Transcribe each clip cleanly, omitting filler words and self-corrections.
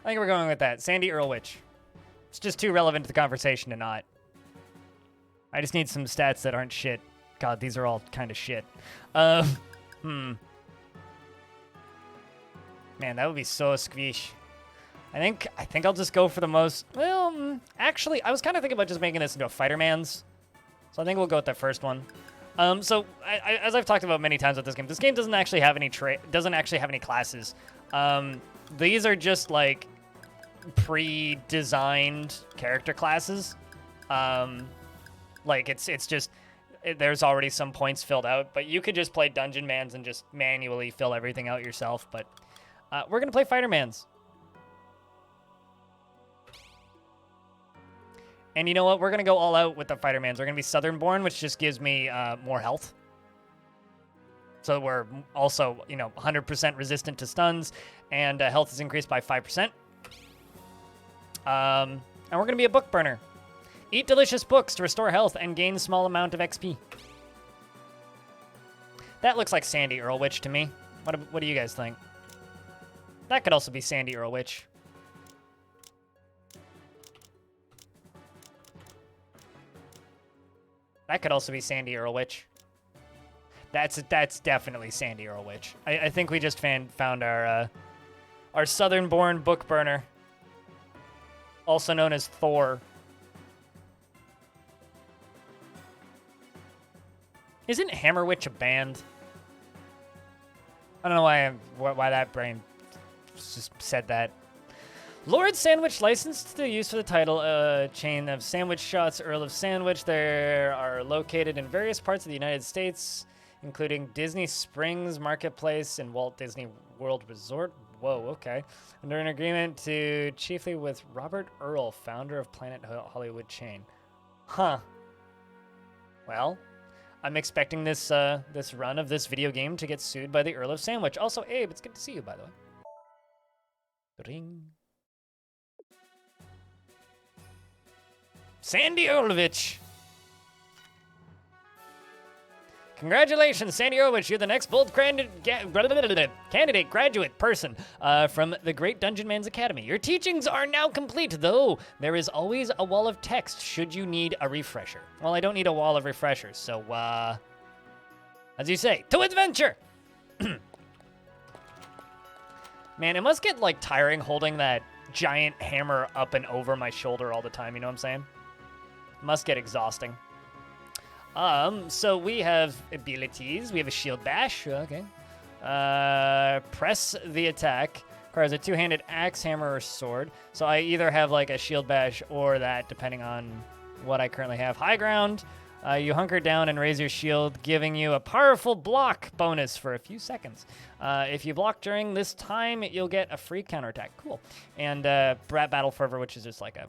I think we're going with that. Sandy Earlwich. It's just too relevant to the conversation to not. I just need some stats that aren't shit. God, these are all kind of shit. Man, that would be so squish. I think I'll just go for the most... Well, actually, I was kind of thinking about just making this into a Fightermans. So I think we'll go with the first one. So as I've talked about many times with this game doesn't actually have any classes. These are just like pre-designed character classes. Like it's just there's already some points filled out, but you could just play Dungeonmans and just manually fill everything out yourself. But we're gonna play Fightermans. And you know what? We're going to go all out with the Fightermans. We're going to be Southern-born, which just gives me more health. So we're also, 100% resistant to stuns, and health is increased by 5%. And we're going to be a book burner. Eat delicious books to restore health and gain a small amount of XP. That looks like Sandy Earlwich to me. What do you guys think? That could also be Sandy Earlwich. That could also be Sandy Earlwich. That's definitely Sandy Earlwich. I think we just found our Southern-born book burner, also known as Thor. Isn't Hammerwitch a band? I don't know why that brain just said that. Lord Sandwich licensed to the use for the title, chain of sandwich shops, Earl of Sandwich. They are located in various parts of the United States, including Disney Springs Marketplace and Walt Disney World Resort. Whoa, okay. Under an agreement to chiefly with Robert Earl, founder of Planet Hollywood chain. Huh. Well, I'm expecting this this run of this video game to get sued by the Earl of Sandwich. Also, Abe, it's good to see you, by the way. Ring. Sandy Earlwich. Congratulations, Sandy Earlwich. You're the next bold candidate graduate person from the Great Dungeonmans Academy. Your teachings are now complete, though there is always a wall of text should you need a refresher. Well, I don't need a wall of refreshers, so, as you say, to adventure! Man, it must get, like, tiring holding that giant hammer up and over my shoulder all the time, you know what I'm saying? Must get exhausting. So we have abilities. We have a shield bash. Okay. Press the attack. Requires a two-handed axe, hammer, or sword. So I either have like a shield bash or that, depending on what I currently have. High ground. You hunker down and raise your shield, giving you a powerful block bonus for a few seconds. If you block during this time, you'll get a free counterattack. Cool. And Battle Fervor, which is just like a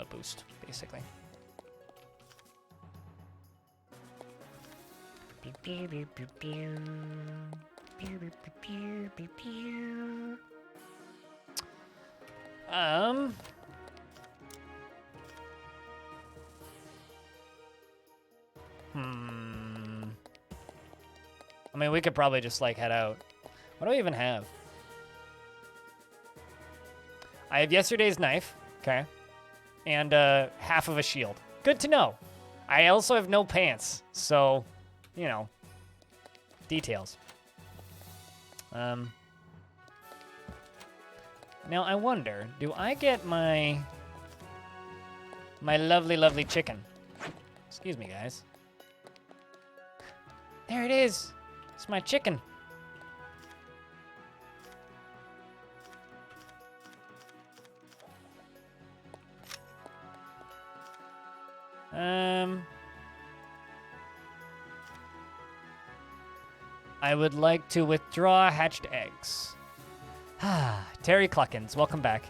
boost, basically. I mean, we could probably just, like, head out. What do I even have? I have yesterday's knife, okay, and half of a shield. Good to know. I also have no pants, so, you know, details. Now, I wonder, do I get my lovely, lovely chicken? Excuse me, guys. There it is. It's my chicken. I would like to withdraw hatched eggs. Terry Cluckins, welcome back.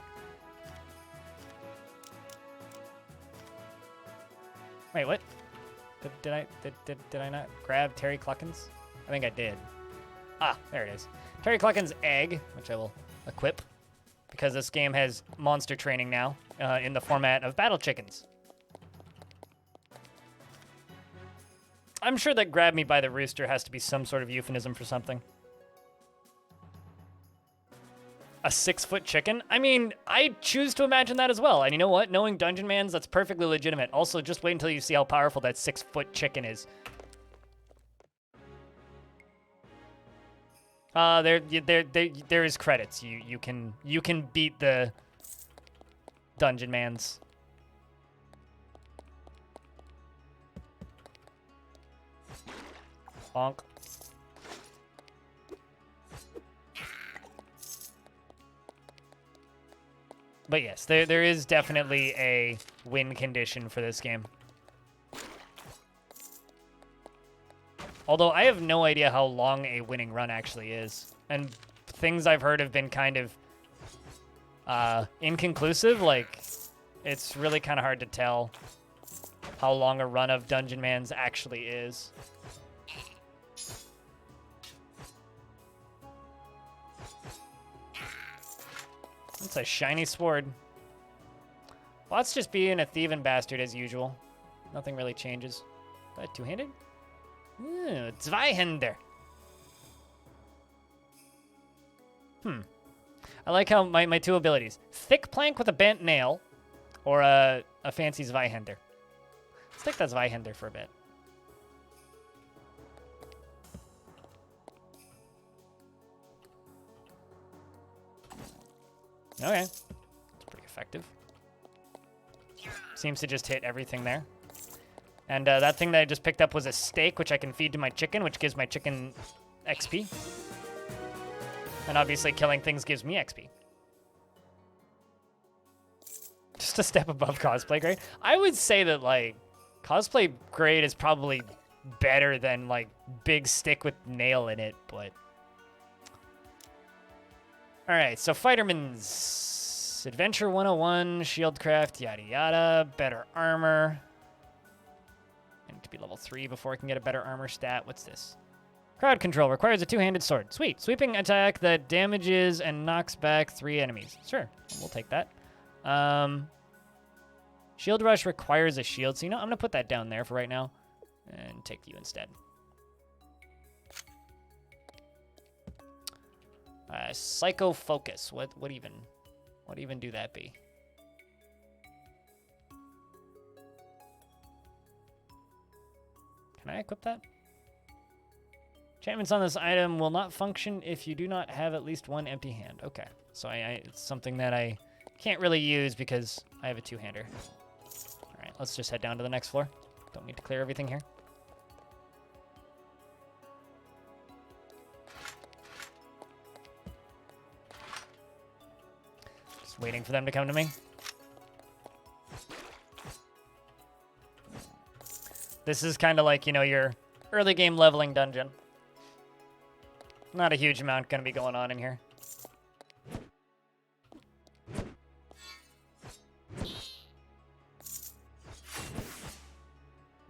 Wait, what? Did I not grab Terry Cluckins? I think I did. Ah, there it is. Terry Cluckins' egg, which I will equip, because this game has monster training now in the format of battle chickens. I'm sure that grab me by the rooster has to be some sort of euphemism for something. A 6-foot chicken? I mean, I choose to imagine that as well. And you know what? Knowing Dungeonmans, that's perfectly legitimate. Also, just wait until you see how powerful that 6-foot chicken is. There is credits. You can beat the Dungeonmans. Bonk. But yes, there is definitely a win condition for this game. Although I have no idea how long a winning run actually is. And things I've heard have been kind of inconclusive. Like, it's really kind of hard to tell how long a run of Dungeonmans actually is. That's a shiny sword. Well, let's just being a thieving bastard as usual. Nothing really changes. Is that two-handed? Ooh, Zweihänder. I like how my two abilities. Thick plank with a bent nail, or a fancy Zweihänder. Let's take that Zweihänder for a bit. Okay. It's pretty effective. Seems to just hit everything there. And that thing that I just picked up was a steak, which I can feed to my chicken, which gives my chicken XP. And obviously killing things gives me XP. Just a step above cosplay grade. I would say that, like, cosplay grade is probably better than, like, big stick with nail in it, but... Alright, so Fighterman's Adventure 101, Shieldcraft, yada yada, better armor. I need to be level 3 before I can get a better armor stat. What's this? Crowd control requires a two-handed sword. Sweet. Sweeping attack that damages and knocks back 3 enemies. Sure, we'll take that. Shield rush requires a shield, so you know, I'm gonna put that down there for right now and take you instead. Psycho focus. What even do that be? Can I equip that? Enchantments on this item will not function if you do not have at least one empty hand. Okay, so it's something that I can't really use because I have a two-hander. All right, let's just head down to the next floor. Don't need to clear everything here. Just waiting for them to come to me. This is kind of like, you know, your early game leveling dungeon. Not a huge amount going to be going on in here.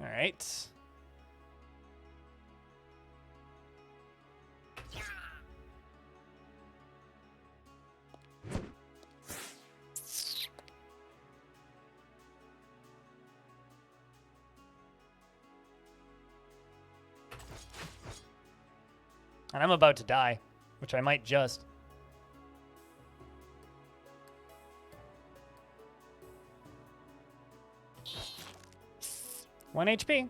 All right. And I'm about to die, which I might just. One HP.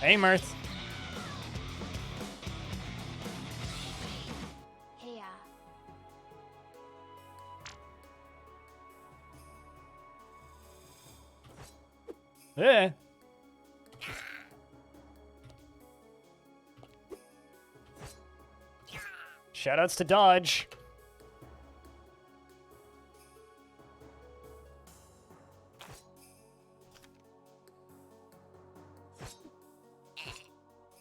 Hey, Mirth. Yeah. Shoutouts to Dodge.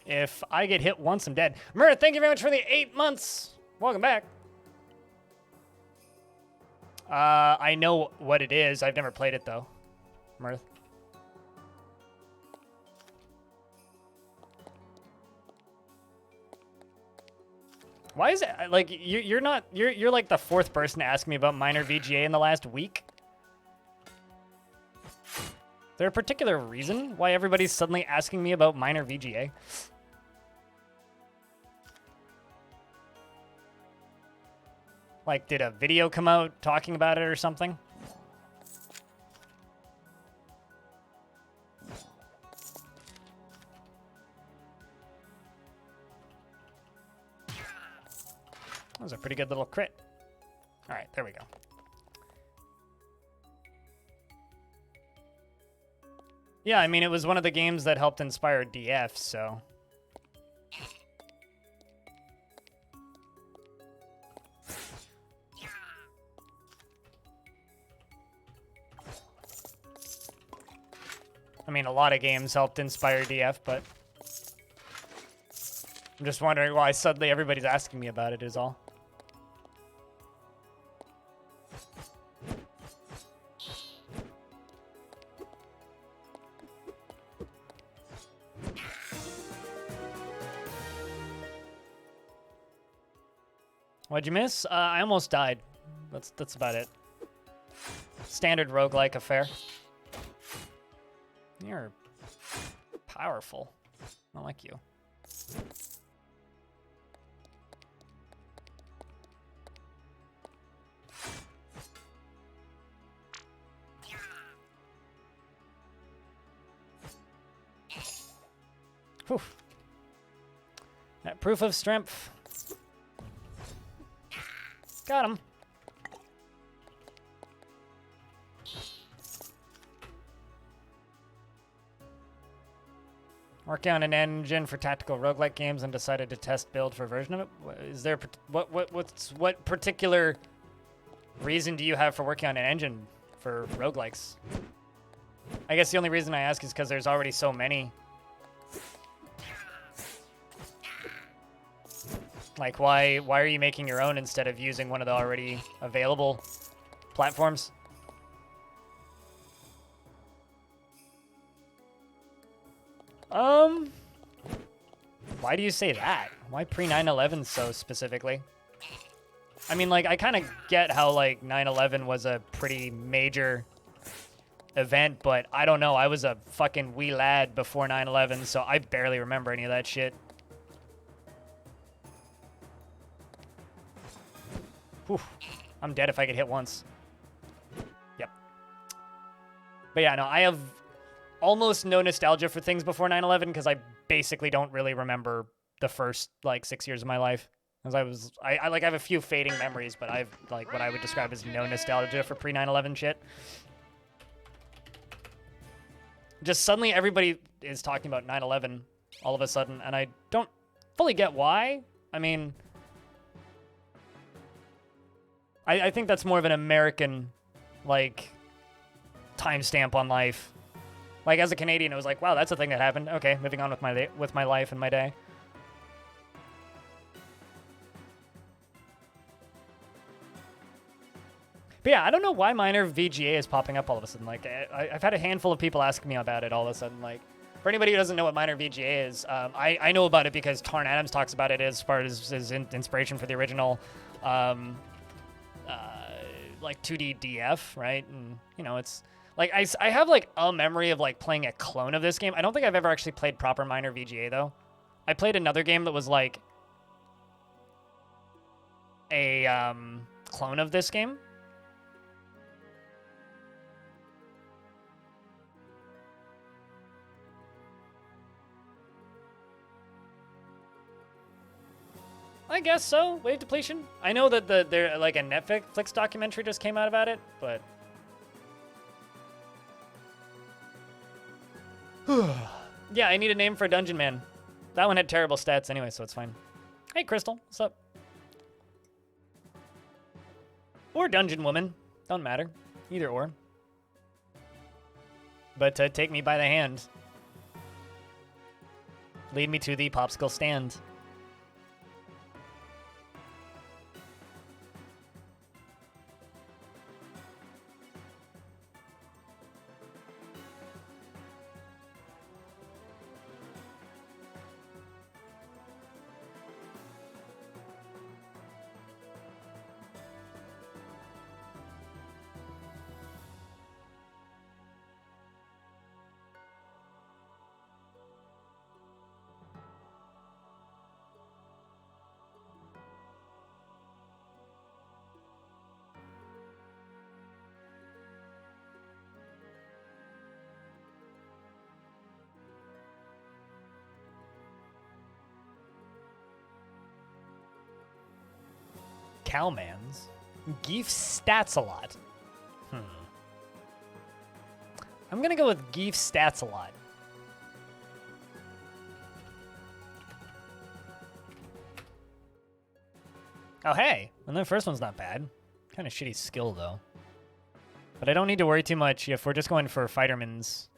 If I get hit once, I'm dead. Mirth, thank you very much for the 8 months. Welcome back. I know what it is. I've never played it, though. Mirth. Why is it like you're not you're like the 4th person to ask me about minor VGA in the last week? Is there a particular reason why everybody's suddenly asking me about minor VGA? Like, did a video come out talking about it or something? That was a pretty good little crit. All right, there we go. Yeah, I mean, it was one of the games that helped inspire DF, so... I mean, a lot of games helped inspire DF, but... I'm just wondering why suddenly everybody's asking me about it is all. What'd you miss? I almost died. That's about it. Standard roguelike affair. You're powerful. I like you. Whew. That proof of strength. Got him. Working on an engine for tactical roguelike games and decided to test build for a version of it. Is there what particular reason do you have for working on an engine for roguelikes? I guess the only reason I ask is because there's already so many. Like, why are you making your own instead of using one of the already available platforms? Why do you say that? Why pre-9/11 so specifically? I mean, like, I kind of get how, like, 9/11 was a pretty major event, but I don't know. I was a fucking wee lad before 9/11, so I barely remember any of that shit. Whew. I'm dead if I get hit once. Yep. But yeah, no, I have almost no nostalgia for things before 9/11 because I basically don't really remember the first, like, 6 years of my life. Because I have a few fading memories, but I've, like, what I would describe as no nostalgia for pre-9/11 shit. Just suddenly everybody is talking about 9/11 all of a sudden, and I don't fully get why. I mean... I think that's more of an American, like, timestamp on life. Like, as a Canadian, it was like, wow, that's a thing that happened. Okay, moving on with my life and my day. But yeah, I don't know why minor VGA is popping up all of a sudden. Like, I've had a handful of people asking me about it all of a sudden. Like, for anybody who doesn't know what minor VGA is, I know about it because Tarn Adams talks about it as far as his inspiration for the original... like 2D DF, right? And, you know, it's like I have like a memory of like playing a clone of this game. I don't think I've ever actually played proper minor VGA though. I played another game that was like a clone of this game. I guess so. Wave depletion. I know that there like a Netflix documentary just came out about it, but yeah, I need a name for a dungeon man. That one had terrible stats anyway, so it's fine. Hey, Crystal, what's up? Or dungeon woman, don't matter, either or. But take me by the hand. Lead me to the popsicle stand. Cowmans. Geef stats a lot. I'm gonna go with Geef stats a lot. Oh, hey. And the first one's not bad. Kind of shitty skill, though. But I don't need to worry too much if we're just going for Fightermans.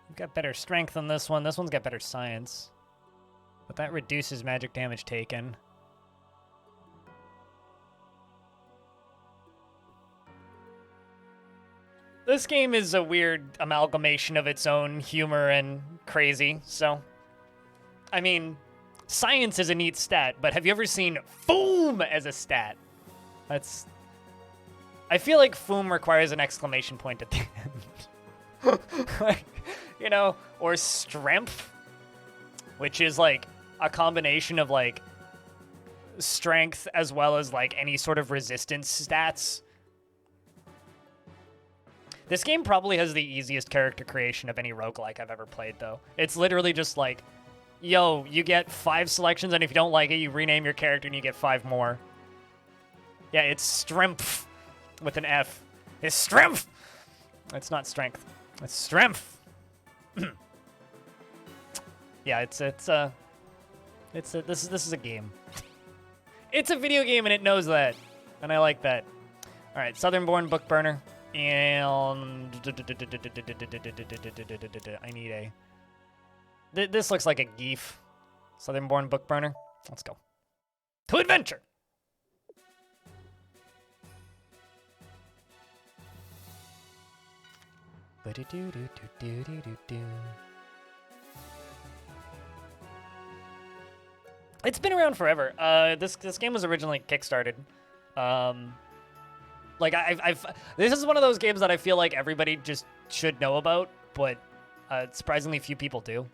We've got better strength on this one. This one's got better science. But that reduces magic damage taken. This game is a weird amalgamation of its own humor and crazy, so... I mean, science is a neat stat, but have you ever seen FOOM as a stat? That's... I feel like FOOM requires an exclamation point at the end. Like, you know, or strength, which is like a combination of like strength as well as like any sort of resistance stats. This game probably has the easiest character creation of any roguelike I've ever played, though. It's literally just like, yo, you get 5 selections, and if you don't like it, you rename your character and you get 5 more. Yeah, it's strength with an F. It's strength! It's not strength. It's strength. Yeah, this is a game. It's a video game and it knows that, and I like that. All right, Southern-born book burner, and I need a. This looks like a geef. Southern-born book burner. Let's go to adventure. It's been around forever. This game was originally kickstarted. Like this is one of those games that I feel like everybody just should know about, but surprisingly few people do.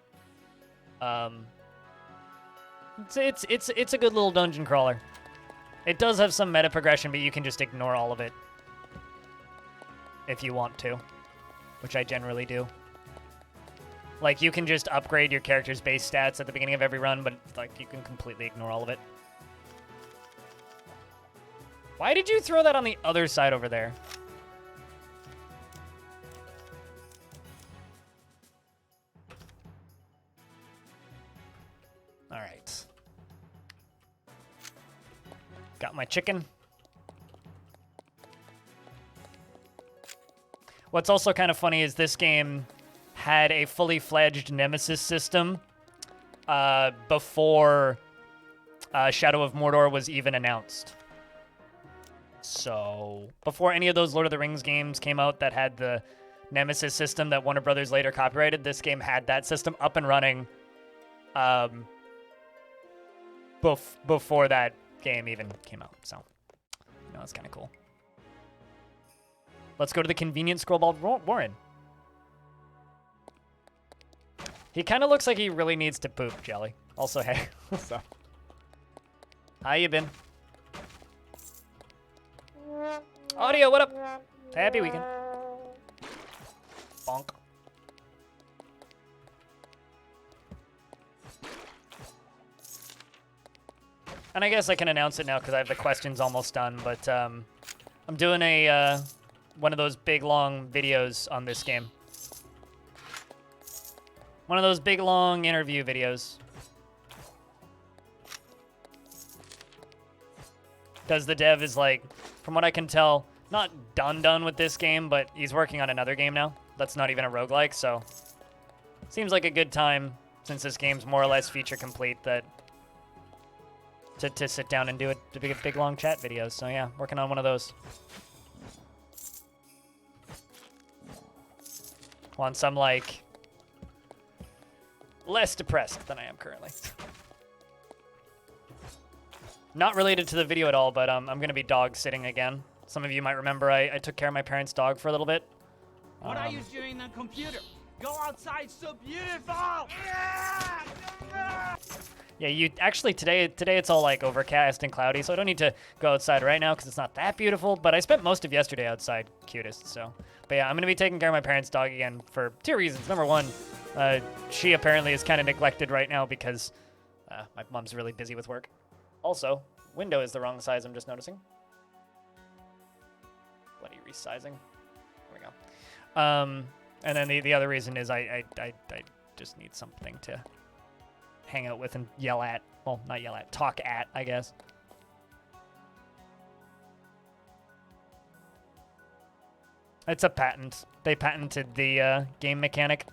It's a good little dungeon crawler. It does have some meta progression, but you can just ignore all of it if you want to, which I generally do. Like, you can just upgrade your character's base stats at the beginning of every run, but, like, you can completely ignore all of it. Why did you throw that on the other side over there? All right. Got my chicken. What's also kind of funny is this game had a fully fledged Nemesis system before Shadow of Mordor was even announced. So before any of those Lord of the Rings games came out that had the Nemesis system that Warner Brothers later copyrighted, this game had that system up and running before that game even came out. So, you know, that's kind of cool. Let's go to the convenient Scrollball Warren. He kind of looks like he really needs to poop, Jelly. Also, hey, what's up? How you been? Audio, what up? Happy weekend. Bonk. And I guess I can announce it now because I have the questions almost done, but I'm doing a one of those big, long videos on this game. One of those big, long interview videos. Because the dev is, like, from what I can tell, not done with this game, but he's working on another game now. That's not even a roguelike, so... Seems like a good time, since this game's more or less feature complete, that... To sit down and do a big, long chat videos. So, yeah, working on one of those. Once I'm, like... less depressed than I am currently. Not related to the video at all, but I'm going to be dog sitting again. Some of you might remember I took care of my parents' dog for a little bit. What are you doing on the computer? Go outside, so beautiful! Yeah, you actually today it's all like overcast and cloudy, so I don't need to go outside right now because it's not that beautiful. But I spent most of yesterday outside, cutest. So, but yeah, I'm gonna be taking care of my parents' dog again for 2 reasons. Number one, she apparently is kind of neglected right now because my mom's really busy with work. Also, window is the wrong size. I'm just noticing. Bloody resizing. There we go. And then the other reason is I just need something to hang out with and yell at. Well, not yell at, talk at, I guess. It's a patent. They patented the game mechanic.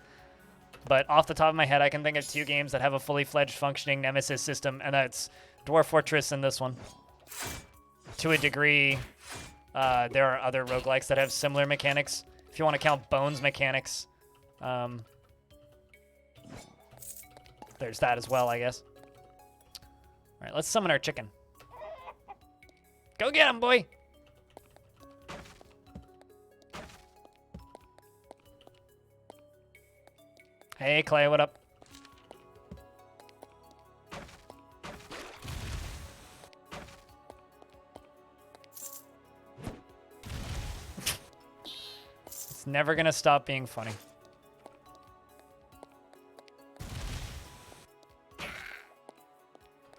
But off the top of my head, I can think of 2 games that have a fully fledged functioning Nemesis system, and that's Dwarf Fortress and this one. To a degree, there are other roguelikes that have similar mechanics. If you want to count Bones mechanics, there's that as well, I guess. All right, let's summon our chicken. Go get him, boy! Hey, Clay, what up? It's never gonna stop being funny.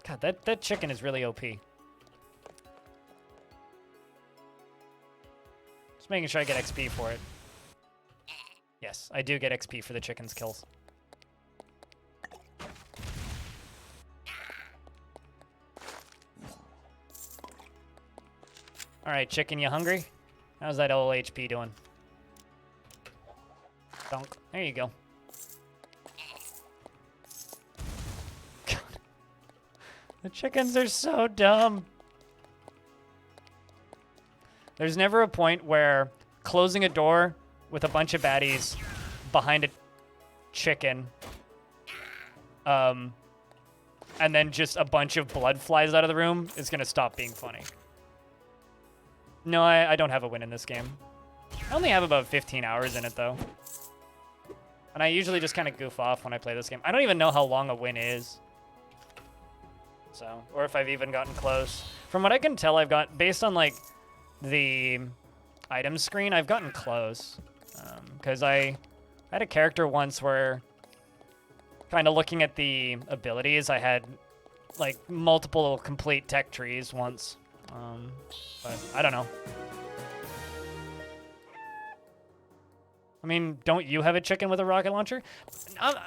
God, that chicken is really OP. Just making sure I get XP for it. Yes, I do get XP for the chicken's kills. Alright, chicken, you hungry? How's that old HP doing? Donk. There you go. God. The chickens are so dumb. There's never a point where closing a door with a bunch of baddies behind a chicken, and then just a bunch of blood flies out of the room is gonna stop being funny. No, I don't have a win in this game. I only have about 15 hours in it, though. And I usually just kind of goof off when I play this game. I don't even know how long a win is. So, or if I've even gotten close. From what I can tell, I've got, based on, like, the item screen, I've gotten close. Because I had a character once where, kind of looking at the abilities, I had, like, multiple complete tech trees once. But I don't know. I mean, don't you have a chicken with a rocket launcher?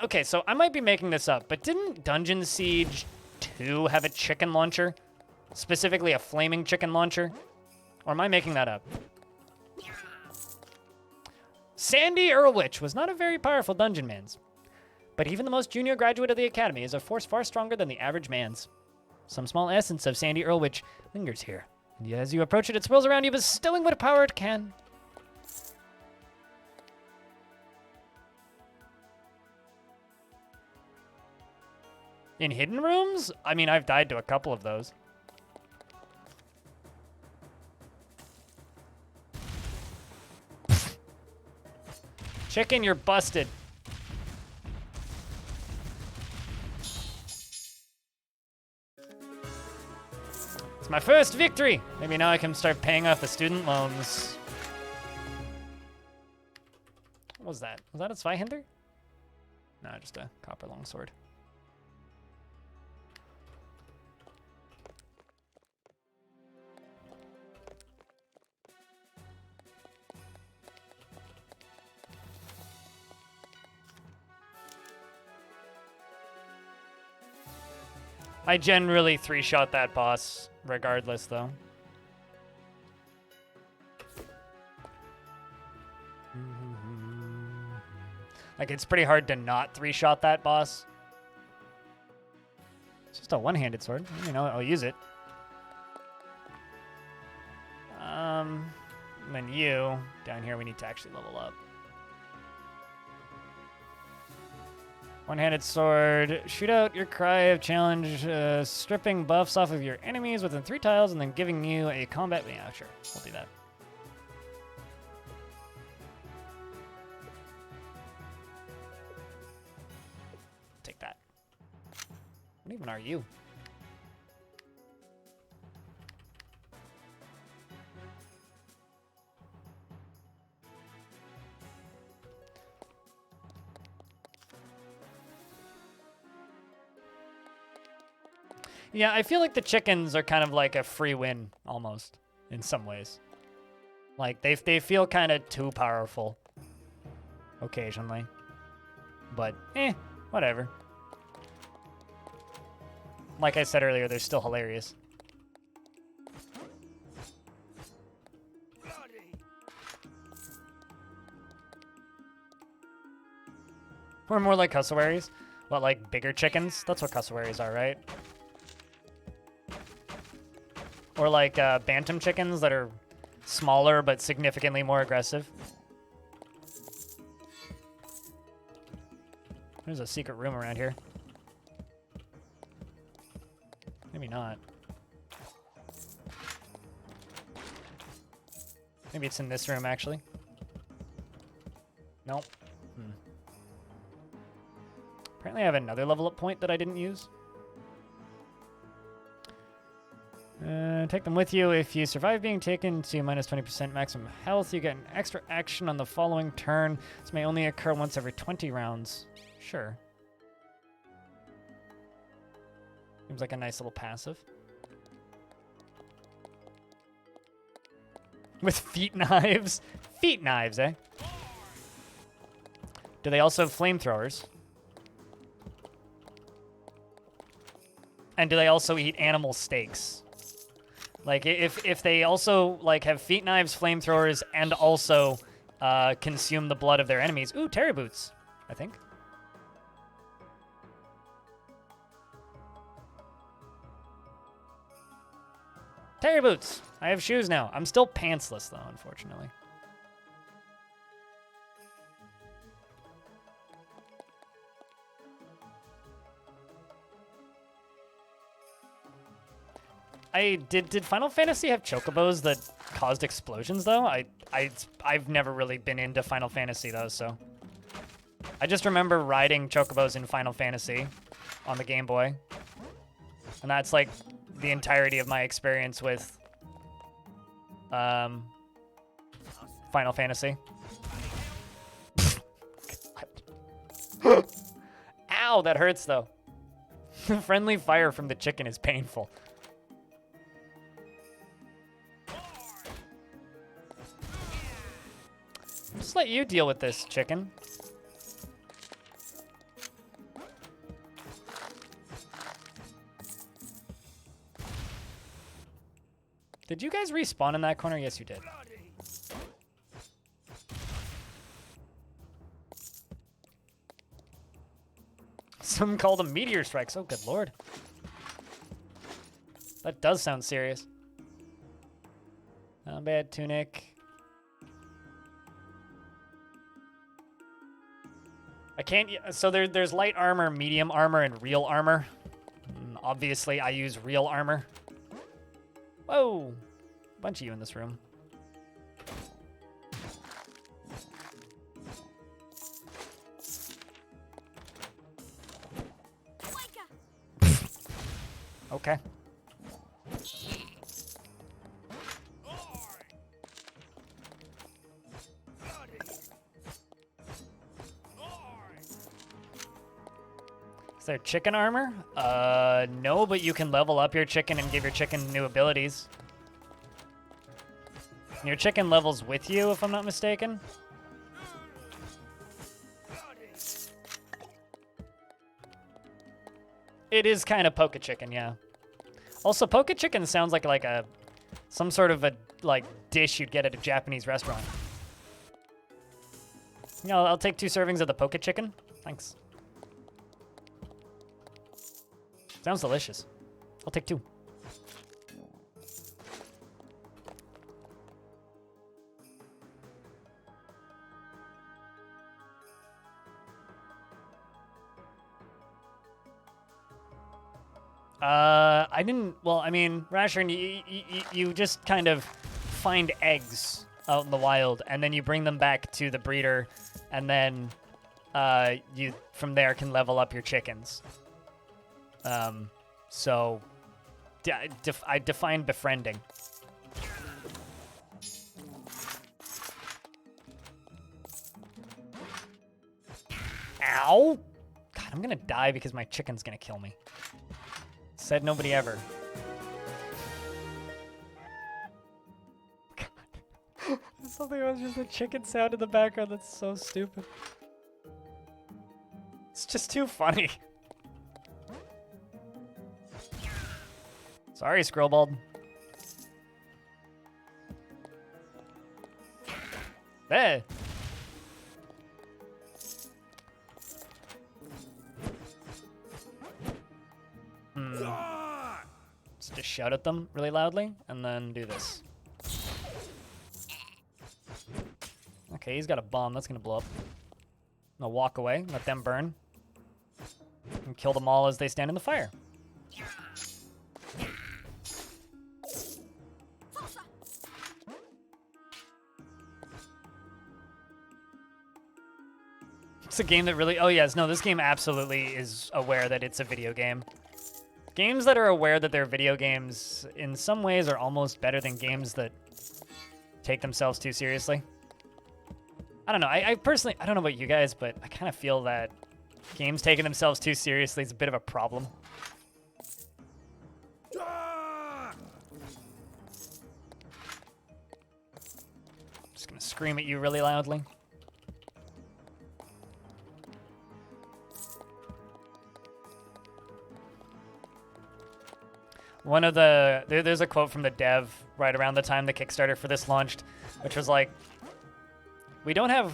Okay, so I might be making this up, but didn't Dungeon Siege 2 have a chicken launcher? Specifically a flaming chicken launcher? Or am I making that up? Sandy Earlwich was not a very powerful Dungeonmans, but even the most junior graduate of the Academy is a force far stronger than the average man's. Some small essence of Sandy Earlwich lingers here, and as you approach it, it swirls around you, bestowing what power it can. In hidden rooms? I mean, I've died to a couple of those. Chicken, you're busted. It's my first victory. Maybe now I can start paying off the student loans. What was that? Was that a Zweihander? No, just a copper longsword. I generally 3-shot that boss, regardless, though. Like, it's pretty hard to not 3-shot that boss. It's just a one-handed sword. You know, I'll use it. And then you, down here, we need to actually level up. One-handed sword. Shoot out your cry of challenge, stripping buffs off of your enemies within 3 tiles and then giving you a combat... Yeah, sure. We'll do that. Take that. What even are you? Yeah, I feel like the chickens are kind of like a free win, almost, in some ways. Like, they feel kind of too powerful, occasionally. But, whatever. Like I said earlier, they're still hilarious. We're more like cassowaries. What, like bigger chickens? That's what cassowaries are, right? Or like bantam chickens that are smaller but significantly more aggressive. There's a secret room around here. Maybe not. Maybe it's in this room, actually. Nope. Apparently I have another level up point that I didn't use. Take them with you. If you survive being taken to minus 20% maximum health, you get an extra action on the following turn. This may only occur once every 20 rounds. Sure. Seems like a nice little passive. With feet knives? Feet knives, eh? Do they also have flamethrowers? And do they also eat animal steaks? Like, if they also, like, have feet knives, flamethrowers, and also consume the blood of their enemies. Ooh, terry boots, I think. Terry boots. I have shoes now. I'm still pantsless, though, unfortunately. Did Final Fantasy have chocobos that caused explosions though? I've never really been into Final Fantasy though, so I just remember riding chocobos in Final Fantasy on the Game Boy, and that's like the entirety of my experience with Final Fantasy. Ow, that hurts though. The friendly fire from the chicken is painful. Just let you deal with this, chicken. Did you guys respawn in that corner? Yes, you did. Some call them meteor strikes. Oh, good lord. That does sound serious. Not bad, tunic. I can't, so there's light armor, medium armor, and real armor. Obviously, I use real armor. Whoa, bunch of you in this room. Okay. Is there chicken armor? No, but you can level up your chicken and give your chicken new abilities. Your chicken levels with you, if I'm not mistaken. It is kind of Poke Chicken, yeah. Also, Poke Chicken sounds like some sort of a dish you'd get at a Japanese restaurant. You know, I'll take 2 servings of the Poke Chicken. Thanks. Sounds delicious. I'll take 2. I didn't. Well, I mean, Rasher, you just kind of find eggs out in the wild, and then you bring them back to the breeder, and then you from there can level up your chickens. So I define befriending. Ow! God, I'm gonna die because my chicken's gonna kill me. Said nobody ever. God. Something was just a chicken sound in the background. That's so stupid. It's just too funny. Sorry, Skrillbald. Hey. Just shout at them really loudly, and then do this. Okay, he's got a bomb. That's gonna blow up. I'm gonna walk away, let them burn, and kill them all as they stand in the fire. It's a game that really... Oh, yes. No, this game absolutely is aware that it's a video game. Games that are aware that they're video games, in some ways, are almost better than games that take themselves too seriously. I don't know. I personally... I don't know about you guys, but I kind of feel that games taking themselves too seriously is a bit of a problem. Just gonna scream at you really loudly. One of the there's a quote from the dev right around the time the Kickstarter for this launched, which was like, we don't have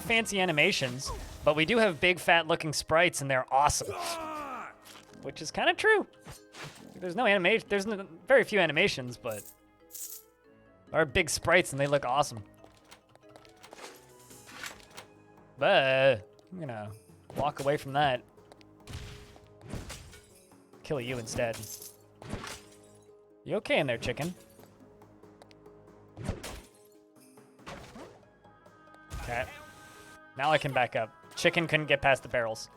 fancy animations, but we do have big fat looking sprites and they're awesome. Which is kind of true. There's no animation, very few animations, but there are big sprites and they look awesome. But I'm gonna walk away from that. Kill you instead. You okay in there, chicken? Okay. Now I can back up. Chicken couldn't get past the barrels.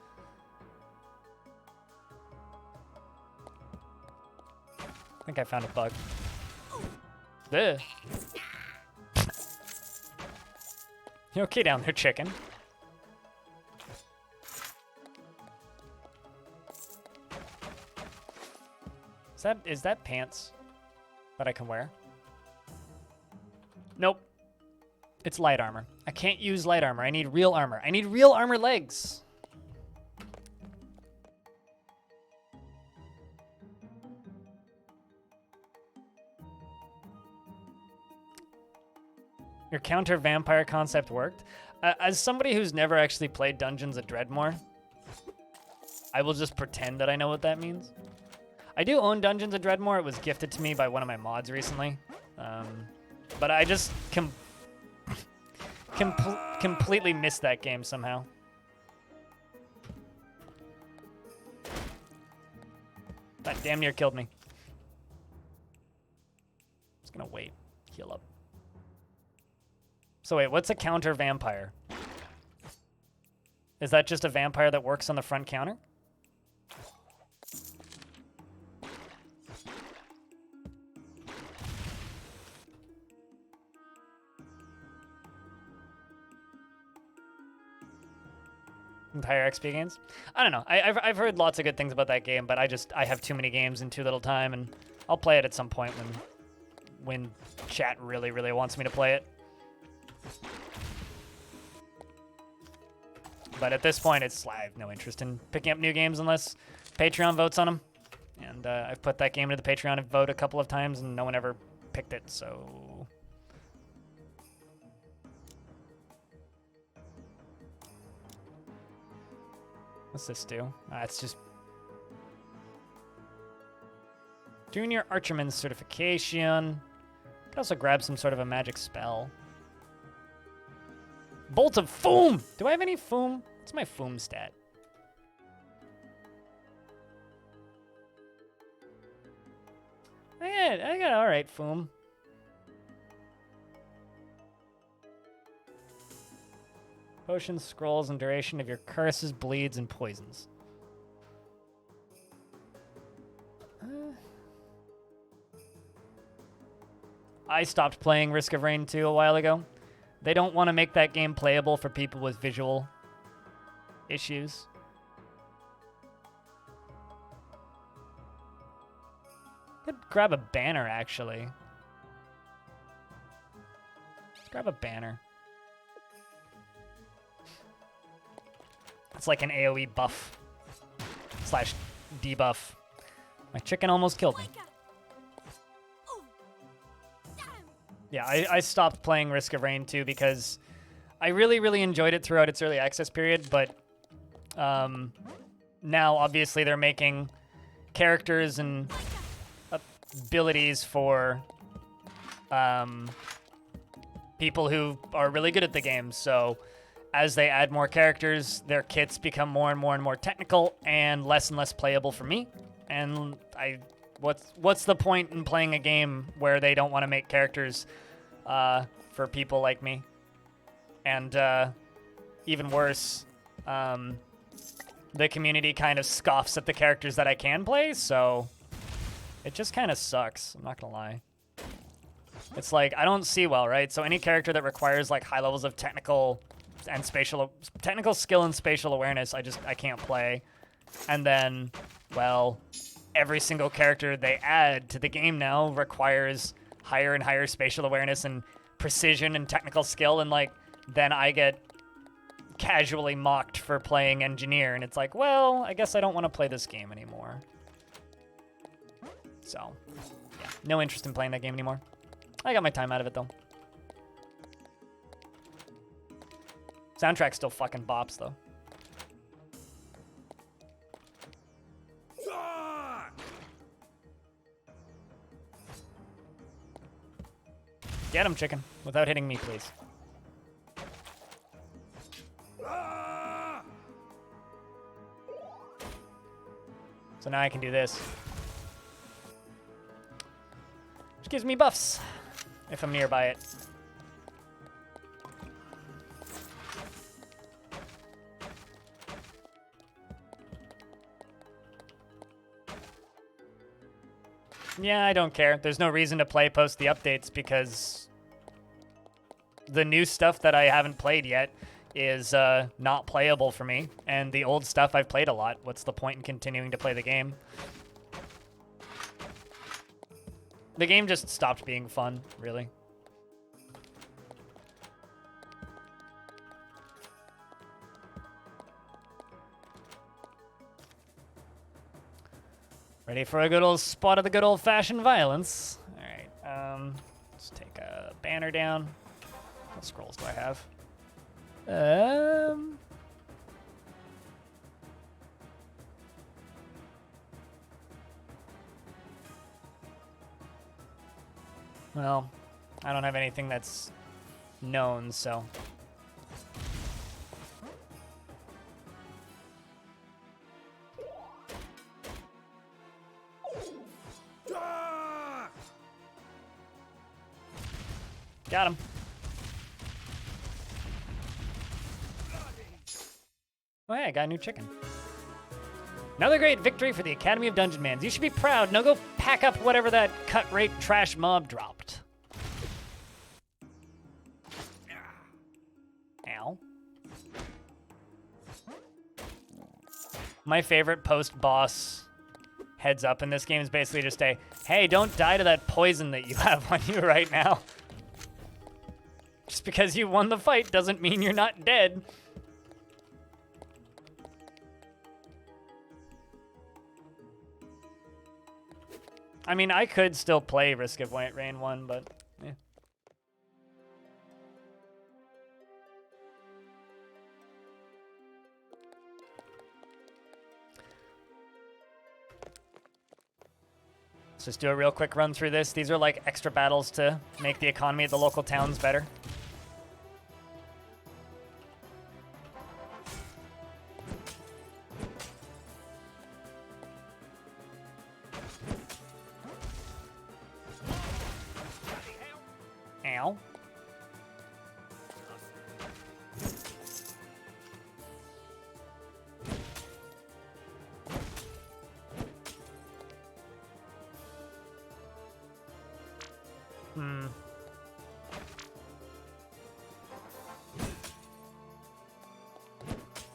I think I found a bug. Ugh. You okay down there, chicken? Is that pants that I can wear? Nope. It's light armor. I can't use light armor. I need real armor. I need real armor legs. Your counter vampire concept worked. As somebody who's never actually played Dungeons of Dreadmore, I will just pretend that I know what that means. I do own Dungeons of Dreadmore. It was gifted to me by one of my mods recently. But I just completely missed that game somehow. That damn near killed me. Just gonna wait. Heal up. So wait, what's a counter vampire? Is that just a vampire that works on the front counter? Entire XP gains? I don't know. I've heard lots of good things about that game, but I have too many games in too little time, and I'll play it at some point when chat really, really wants me to play it. But at this point, I have no interest in picking up new games unless Patreon votes on them. And I've put that game into the Patreon vote a couple of times, and no one ever picked it, so... What's this do? It's just... Junior Archerman certification. Could also grab some sort of a magic spell. Bolt of Foom! Do I have any Foom? What's my Foom stat? I got all right, Foom. Potions, scrolls, and duration of your curses, bleeds, and poisons. I stopped playing Risk of Rain 2 a while ago. They don't want to make that game playable for people with visual issues. Could grab a banner, actually. Let's grab a banner. It's like an AoE buff slash debuff. My chicken almost killed me. Yeah, I stopped playing Risk of Rain 2 because I really, really enjoyed it throughout its early access period, but now obviously they're making characters and abilities for people who are really good at the game. So as they add more characters, their kits become more and more technical and less playable for me. And what's the point in playing a game where they don't want to make characters for people like me? And even worse, the community kind of scoffs at the characters that I can play, so it just kind of sucks. I'm not gonna lie. It's like, I don't see well, right? So any character that requires like high levels of technical skill and spatial awareness, I can't play. And then, well, every single character they add to the game now requires higher and higher spatial awareness and precision and technical skill, and like then I get casually mocked for playing engineer, and it's like, well, I guess I don't want to play this game anymore. So, yeah, no interest in playing that game anymore. I got my time out of it, though. Soundtrack still fucking bops, though. Get him, chicken, without hitting me, please. So now I can do this. Which gives me buffs, if I'm nearby it. Yeah, I don't care. There's no reason to play post the updates because the new stuff that I haven't played yet is not playable for me, and the old stuff I've played a lot. What's the point in continuing to play the game? The game just stopped being fun, really. Ready for a good old spot of the good old-fashioned violence. All right, let's take a banner down. What scrolls do I have? Well, I don't have anything that's known, so. Got him. Oh, hey, I got a new chicken. Another great victory for the Academy of Dungeonmans. You should be proud. Now go pack up whatever that cut rate trash mob dropped. Ow. My favorite post-boss heads up in this game is basically just a, hey, don't die to that poison that you have on you right now. Just because you won the fight doesn't mean you're not dead. I mean, I could still play Risk of Rain 1, but yeah. Let's just do a real quick run through this. These are like extra battles to make the economy at the local towns better. Ow.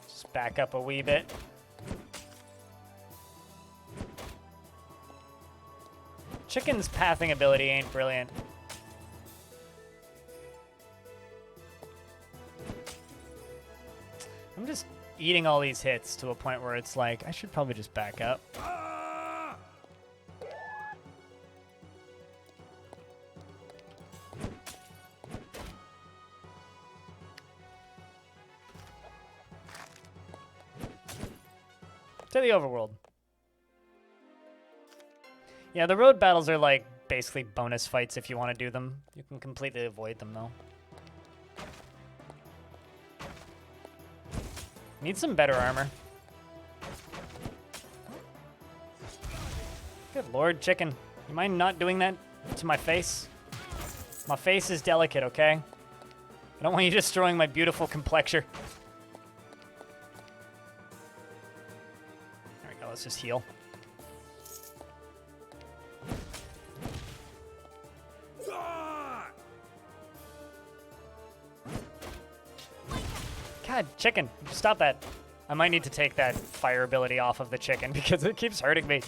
Just back up a wee bit. Chicken's pathing ability ain't brilliant. I'm just eating all these hits to a point where it's like, I should probably just back up. To the overworld. Yeah, the road battles are like basically bonus fights if you want to do them. You can completely avoid them though. Need some better armor. Good lord, chicken. You mind not doing that to my face? My face is delicate, okay? I don't want you destroying my beautiful complexion. There we go, let's just heal. God, chicken, stop that. I might need to take that fire ability off of the chicken because it keeps hurting me.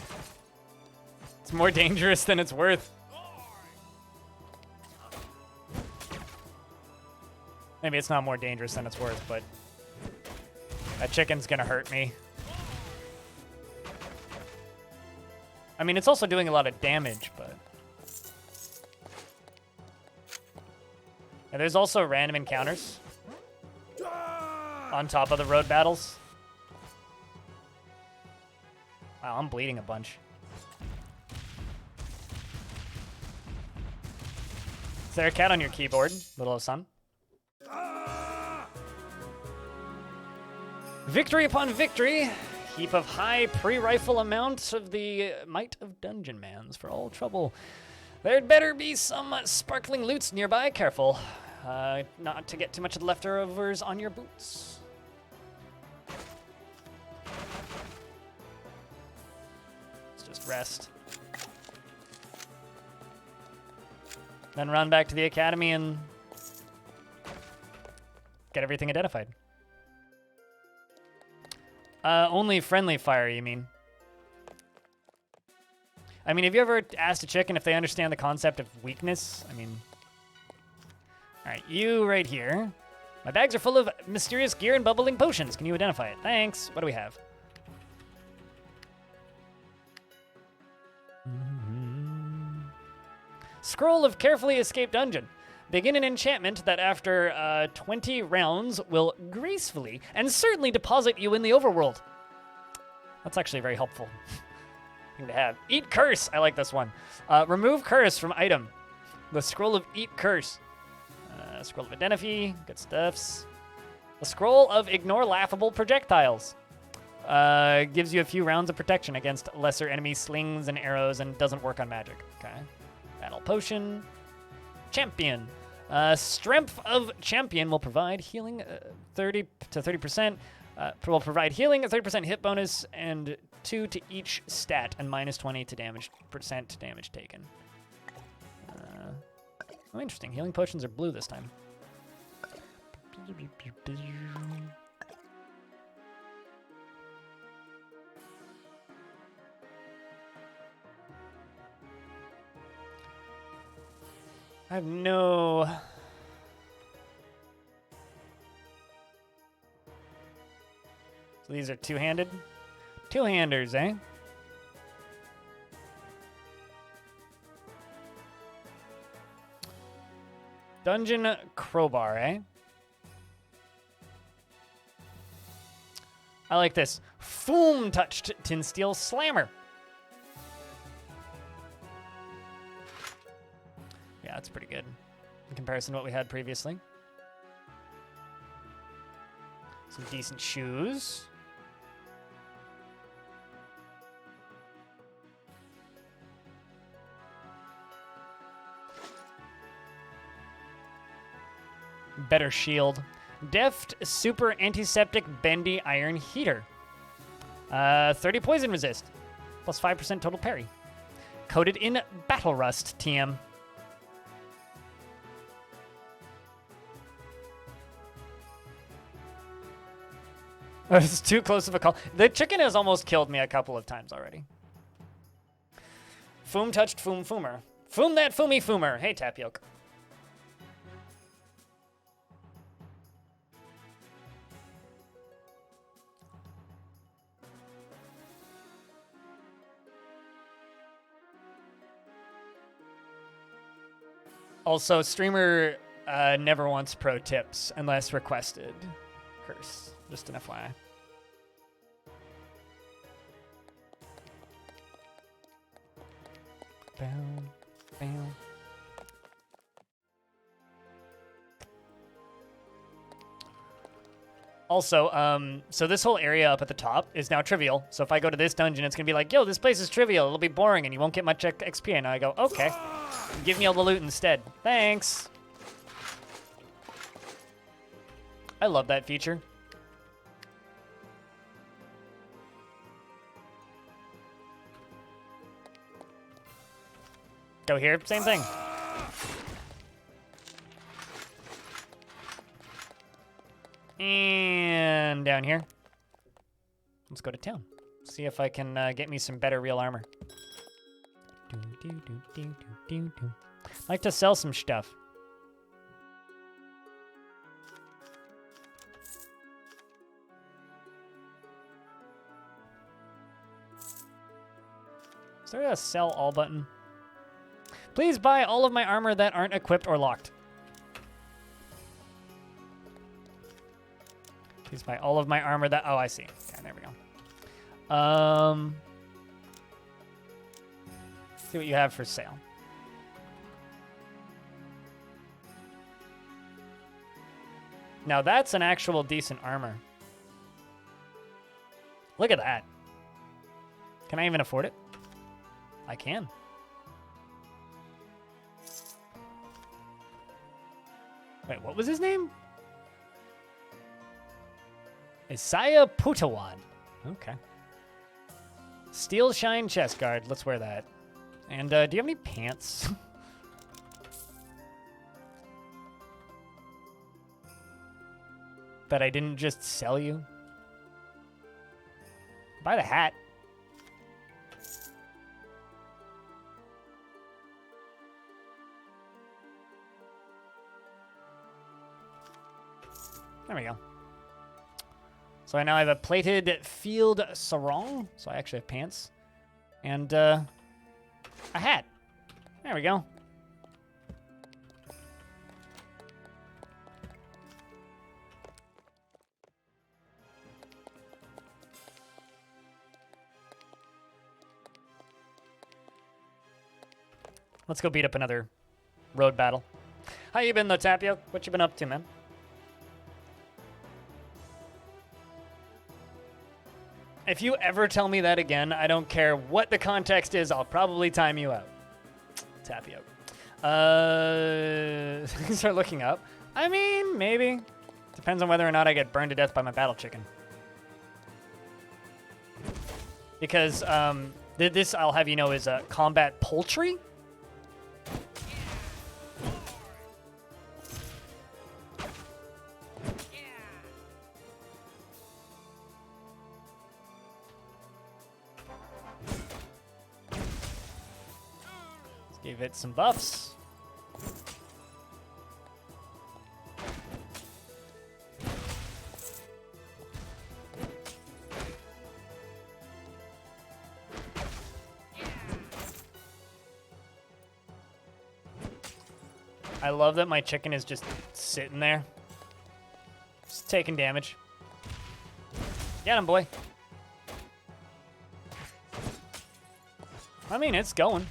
It's more dangerous than it's worth. Maybe it's not more dangerous than it's worth, but that chicken's gonna hurt me. I mean, it's also doing a lot of damage, but... And there's also random encounters on top of the road battles. Wow, I'm bleeding a bunch. Is there a cat on your keyboard, little son? Victory upon victory. Heap of high pre-rifle amounts of the might of Dungeonmans for all trouble. There'd better be some sparkling loots nearby. Careful, not to get too much of the leftovers on your boots. Rest. Then run back to the academy and get everything identified. Only friendly fire, you mean? I mean, have you ever asked a chicken if they understand the concept of weakness? I mean... Alright, you right here. My bags are full of mysterious gear and bubbling potions. Can you identify it? Thanks. What do we have? Scroll of Carefully Escaped Dungeon. Begin an enchantment that after 20 rounds will gracefully and certainly deposit you in the overworld. That's actually very helpful thing to have. Eat Curse. I like this one. Remove Curse from item. The Scroll of Eat Curse. Scroll of Identify. Good stuffs. The Scroll of Ignore Laughable Projectiles. Gives you a few rounds of protection against lesser enemy slings and arrows and doesn't work on magic. Okay. Battle Potion. Champion. Strength of Champion will provide healing 30 to 30%. Will provide healing, a 30% hit bonus, and 2 to each stat, and minus 20 to damage % damage taken. Oh, interesting. Healing potions are blue this time. I have no... So these are two-handed? Two-handers, eh? Dungeon Crowbar, eh? I like this. Foam-touched tin steel slammer. Yeah, that's pretty good in comparison to what we had previously. Some decent shoes. Better shield. Deft super antiseptic bendy iron heater. 30 poison resist. Plus 5% total parry. Coated in battle rust, TM. It's too close of a call. The chicken has almost killed me a couple of times already. Foom touched Foom Foomer. Foom that Foomy Foomer. Hey, Tapioca. Also, streamer never wants pro tips unless requested. Curse. Just an FYI. Bam, bam. Also, so this whole area up at the top is now trivial. So if I go to this dungeon, it's gonna be like, yo, this place is trivial. It'll be boring and you won't get much XP. And I go, okay. Give me all the loot instead. Thanks. I love that feature. Go here, same thing. And down here. Let's go to town. See if I can get me some better real armor. Like to sell some stuff. Is there a sell all button? Please buy all of my armor that aren't equipped or locked. Please buy all of my armor that... Oh, I see. Okay, there we go. See what you have for sale. Now that's an actual decent armor. Look at that. Can I even afford it? I can. Wait, what was his name? Isaiah Putawan. Okay. Steel Shine chest guard. Let's wear that. And do you have any pants? That I didn't just sell you? Buy the hat. There we go. So I now have a plated field sarong. So I actually have pants. And a hat. There we go. Let's go beat up another road battle. How you been though, Tapio? What you been up to, man? If you ever tell me that again, I don't care what the context is, I'll probably time you out. Tapio. Start looking up. I mean, maybe. Depends on whether or not I get burned to death by my battle chicken. Because this, I'll have you know, is a combat poultry. Give it some buffs. I love that my chicken is just sitting there. Just taking damage. Get him, boy. I mean, it's going.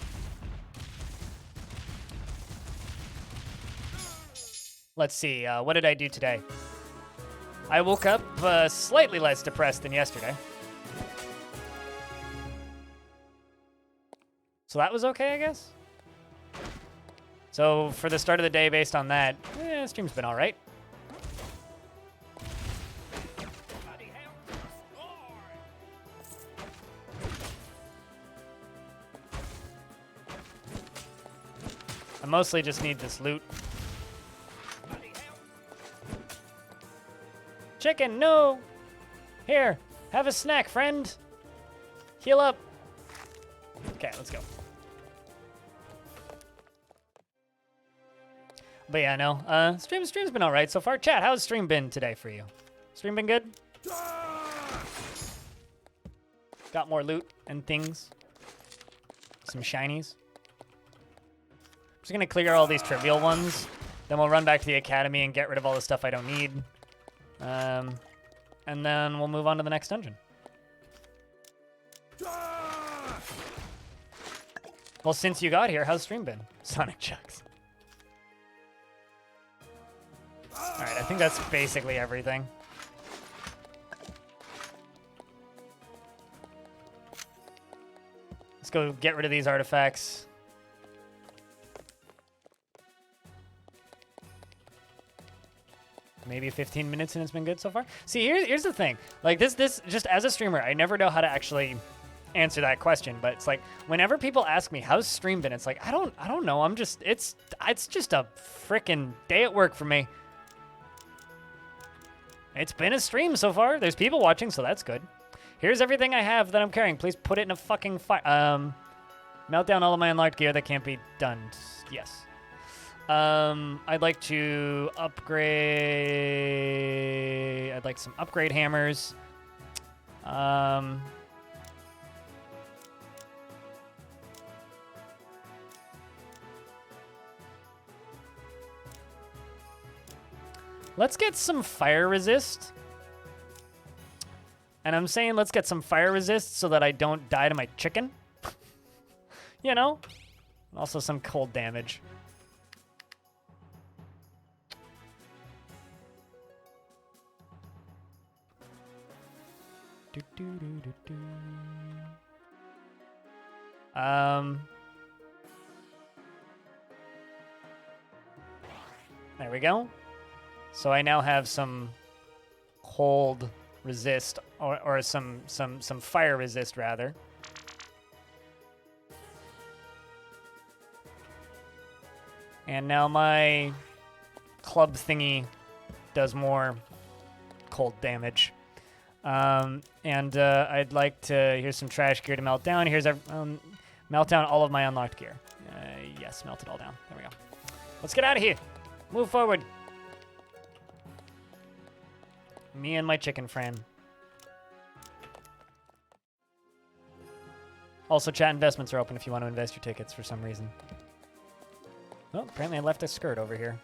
Let's see, what did I do today? I woke up slightly less depressed than yesterday. So that was okay, I guess? So for the start of the day, based on that, stream's been all right. I mostly just need this loot. Chicken, no! Here, have a snack, friend. Heal up. Okay, let's go. But yeah, no. Stream's been all right so far. Chat, how's stream been today for you? Stream been good? Got more loot and things. Some shinies. Just gonna clear all these trivial ones. Then we'll run back to the academy and get rid of all the stuff I don't need. And then we'll move on to the next dungeon. Well, since you got here, how's stream been? Sonic Chucks. Alright, I think that's basically everything. Let's go get rid of these artifacts. Maybe 15 minutes and it's been good so far. See, here's the thing. Like this just as a streamer, I never know how to actually answer that question. But it's like whenever people ask me how's stream been, it's like I don't know. It's just a freaking day at work for me. It's been a stream so far. There's people watching, so that's good. Here's everything I have that I'm carrying. Please put it in a fucking fire. Melt down all of my unlocked gear that can't be done. Yes. I'd like to upgrade. I'd like some upgrade hammers. Let's get some fire resist. And I'm saying let's get some fire resist so that I don't die to my chicken. You know? Also some cold damage. There we go. So I now have some cold resist, or some fire resist rather. And now my club thingy does more cold damage. I'd like to, here's some trash gear to melt down. Here's melt down all of my unlocked gear. Yes, melt it all down. There we go. Let's get out of here. Move forward. Me and my chicken friend. Also, chat investments are open if you want to invest your tickets for some reason. Oh, apparently I left a skirt over here.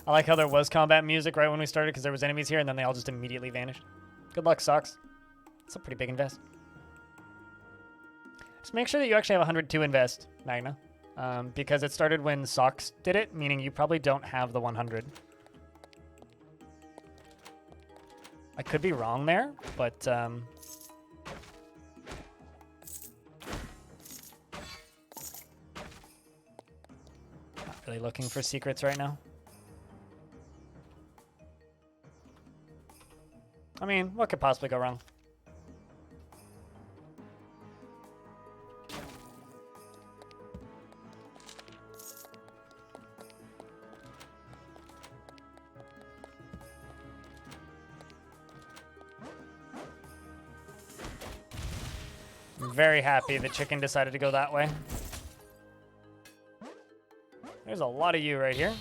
I like how there was combat music right when we started because there was enemies here and then they all just immediately vanished. Good luck, Socks. It's a pretty big invest. Just make sure that you actually have 100 to invest, Magna. Because it started when Socks did it, meaning you probably don't have the 100. I could be wrong there, but... Not really looking for secrets right now. I mean, what could possibly go wrong? I'm very happy the chicken decided to go that way. There's a lot of you right here.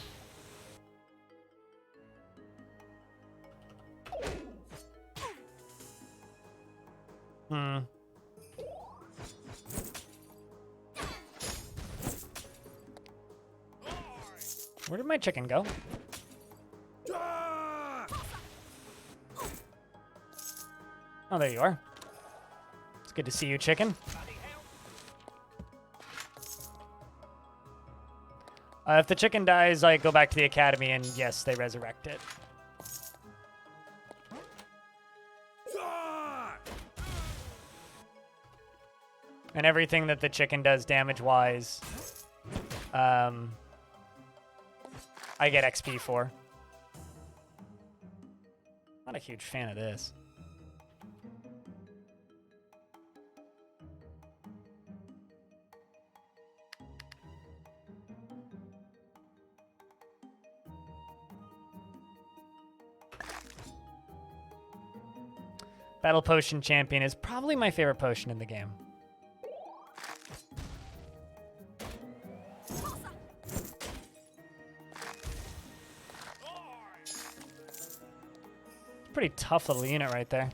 Where did my chicken go? Oh, there you are. It's good to see you, chicken. If the chicken dies, I go back to the academy, and yes, they resurrect it. And everything that the chicken does damage-wise, I get XP for. Not a huge fan of this. Battle Potion Champion is probably my favorite potion in the game. Pretty tough little unit right there.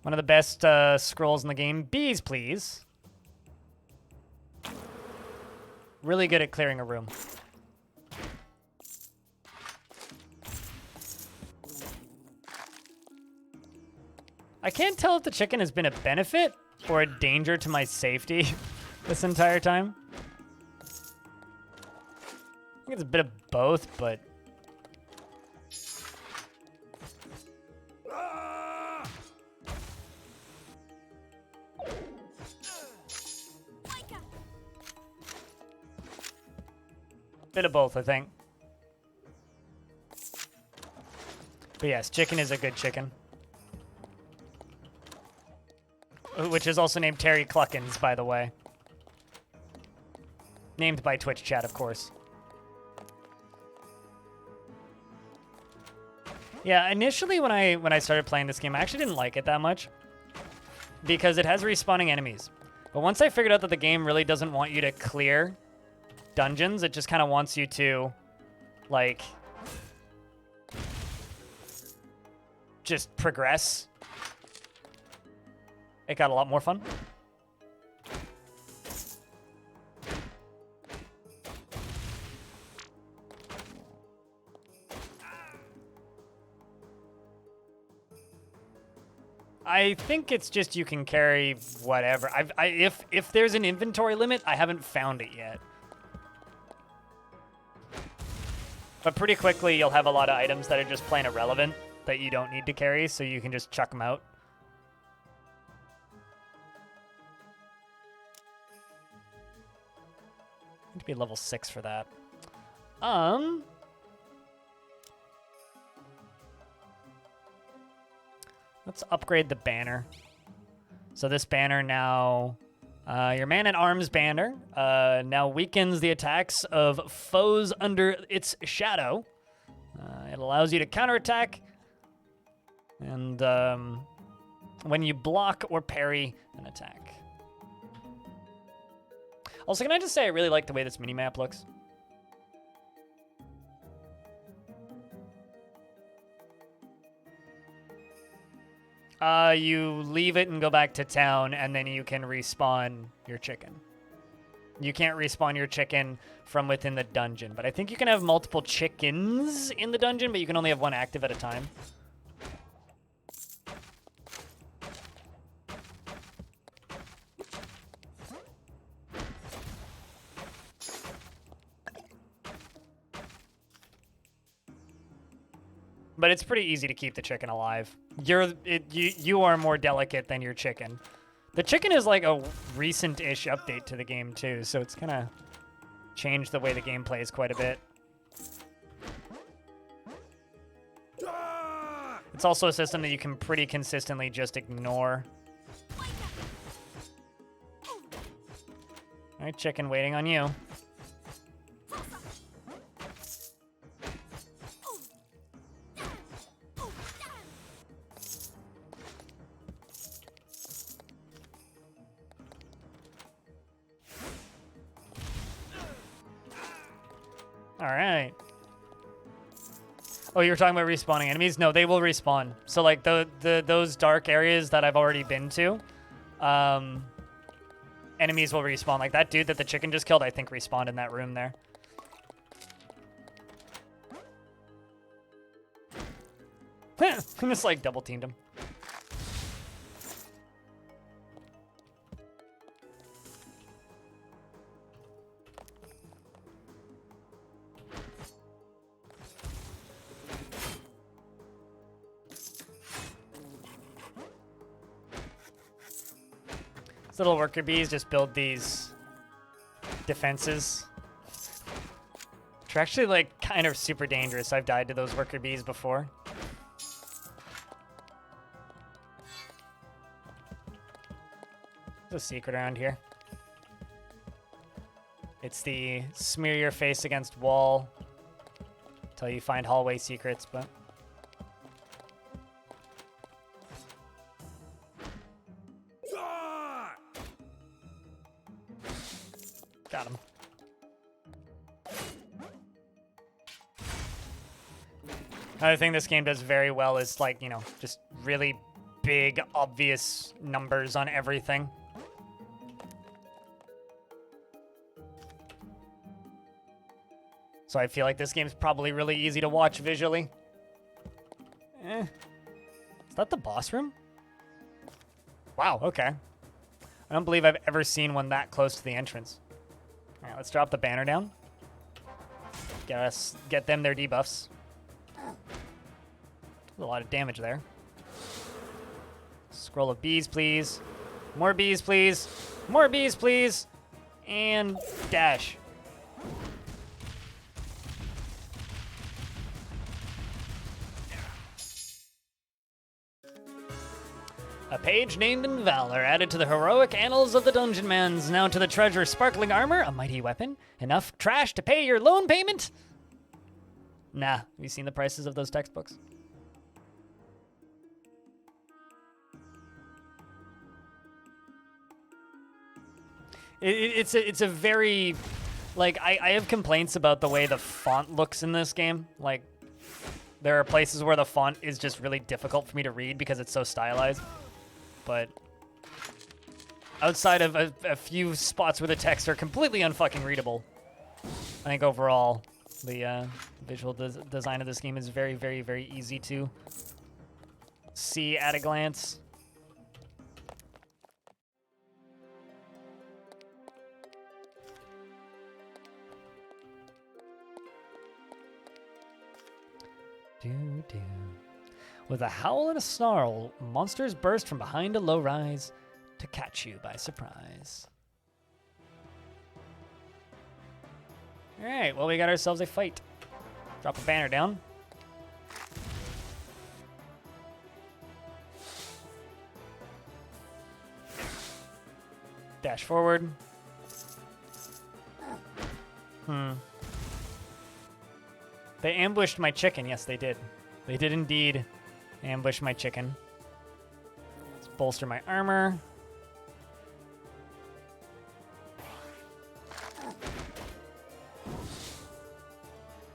One of the best scrolls in the game. Bees, please. Really good at clearing a room. I can't tell if the chicken has been a benefit or a danger to my safety this entire time. I think it's a bit of both, but... bit of both, I think. But yes, chicken is a good chicken. Which is also named Terry Cluckins, by the way. Named by Twitch chat, of course. Yeah, initially when I started playing this game, I actually didn't like it that much. Because it has respawning enemies. But once I figured out that the game really doesn't want you to clear dungeons, it just kind of wants you to, like, just progress. It got a lot more fun. I think it's just you can carry whatever. If there's an inventory limit, I haven't found it yet. But pretty quickly, you'll have a lot of items that are just plain irrelevant that you don't need to carry, so you can just chuck them out. Need to be level 6 for that. Let's upgrade the banner. So this banner now, your man-at-arms banner, now weakens the attacks of foes under its shadow. It allows you to counterattack, and when you block or parry an attack. Also, can I just say I really like the way this minimap looks? You leave it and go back to town, and then you can respawn your chicken. You can't respawn your chicken from within the dungeon, but I think you can have multiple chickens in the dungeon, but you can only have one active at a time. But it's pretty easy to keep the chicken alive. You are more delicate than your chicken. The chicken is like a recent-ish update to the game too, so it's gonna change the way the game plays quite a bit. It's also a system that you can pretty consistently just ignore. All right, chicken, waiting on you. All right. Oh, you were talking about respawning enemies? No, they will respawn. So like those dark areas that I've already been to, enemies will respawn. Like that dude that the chicken just killed, I think respawned in that room there. I just like double teamed him. These little worker bees just build these defenses. Which are actually, like, kind of super dangerous. I've died to those worker bees before. There's a secret around here. It's the smear your face against wall until you find hallway secrets, but... Got him. Another thing this game does very well is, like, you know, just really big, obvious numbers on everything. So I feel like this game's probably really easy to watch visually. Is that the boss room? Wow, okay. I don't believe I've ever seen one that close to the entrance. All right, let's drop the banner down. Get them their debuffs. A lot of damage there. Scroll of bees, please. More bees, please. More bees, please. And dash. A page named in valor, added to the heroic annals of the Dungeonmans. Now to the treasure, sparkling armor, a mighty weapon. Enough trash to pay your loan payment? Nah, have you seen the prices of those textbooks? It's a very, like, I have complaints about the way the font looks in this game. Like, there are places where the font is just really difficult for me to read because it's so stylized. But outside of a few spots where the texts are completely unfucking readable, I think overall the visual design of this game is very, very, very easy to see at a glance. Doo-doo. With a howl and a snarl, monsters burst from behind a low rise to catch you by surprise. All right, well, we got ourselves a fight. Drop a banner down. Dash forward. They ambushed my chicken. Yes, they did. They did indeed ambush my chicken. Let's bolster my armor.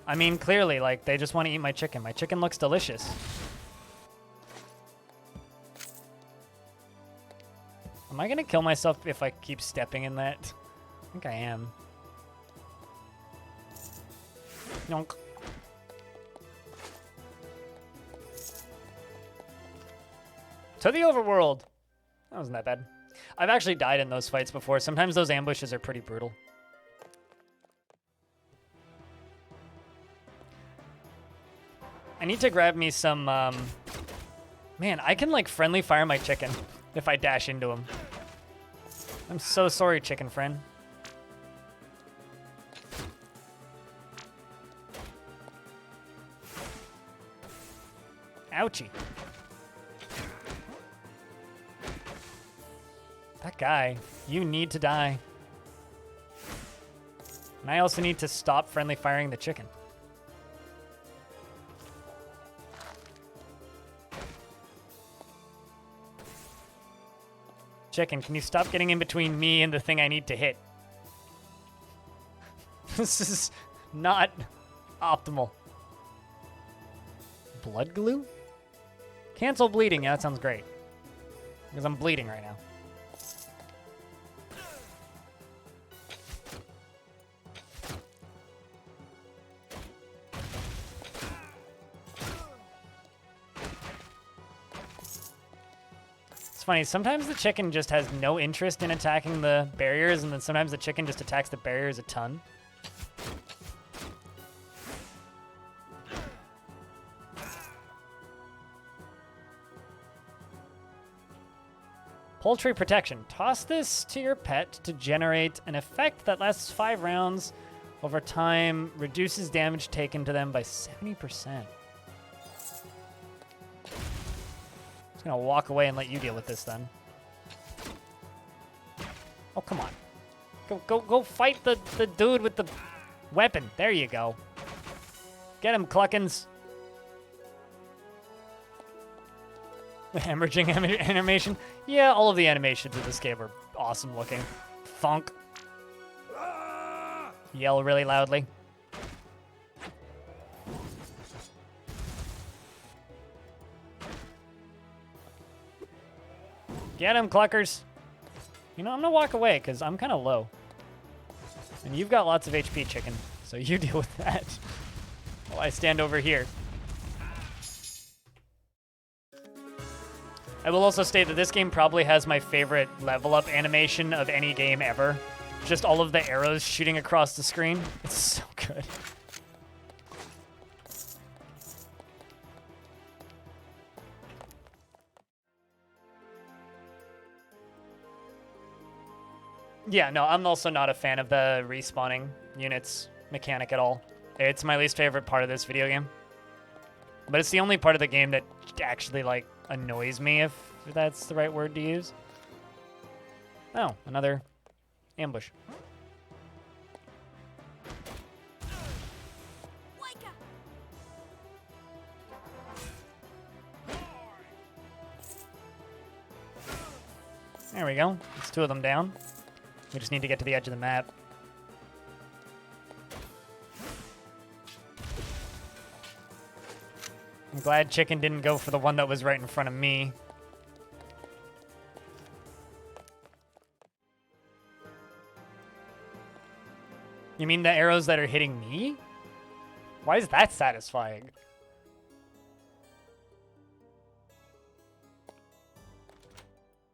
I mean, clearly, like, they just want to eat my chicken. My chicken looks delicious. Am I going to kill myself if I keep stepping in that? I think I am. Yonk. To the overworld. That wasn't that bad. I've actually died in those fights before. Sometimes those ambushes are pretty brutal. I need to grab me some, man, I can, like, friendly fire my chicken if I dash into him. I'm so sorry, chicken friend. Ouchie. That guy, you need to die. And I also need to stop friendly firing the chicken. Chicken, can you stop getting in between me and the thing I need to hit? This is not optimal. Blood glue? Cancel bleeding. Yeah, that sounds great. Because I'm bleeding right now. It's funny, sometimes the chicken just has no interest in attacking the barriers, and then sometimes the chicken just attacks the barriers a ton. Poultry protection. Toss this to your pet to generate an effect that lasts 5 rounds. Over time, reduces damage taken to them by 70%. Just gonna walk away and let you deal with this then. Oh, come on. Go fight the dude with the weapon. There you go. Get him, Cluckins. Hemorrhaging animation. Yeah, all of the animations of this game are awesome looking. Funk. Yell really loudly. Get him, Cluckers. You know, I'm gonna walk away because I'm kind of low. And you've got lots of HP, chicken. So you deal with that. While I stand over here. I will also state that this game probably has my favorite level up animation of any game ever. Just all of the arrows shooting across the screen. It's so good. Yeah, no, I'm also not a fan of the respawning units mechanic at all. It's my least favorite part of this video game. But it's the only part of the game that actually, like, annoys me, if that's the right word to use. Oh, another ambush. There we go. There's 2 of them down. We just need to get to the edge of the map. I'm glad Chicken didn't go for the one that was right in front of me. You mean the arrows that are hitting me? Why is that satisfying?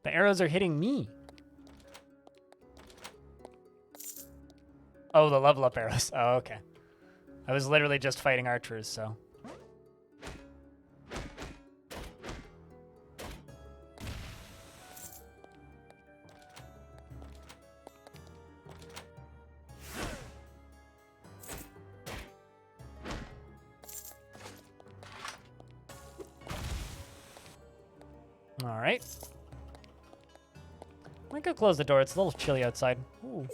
The arrows are hitting me. Oh, the level up arrows. Oh, okay. I was literally just fighting archers, so. All right. I might go close the door. It's a little chilly outside. Ooh.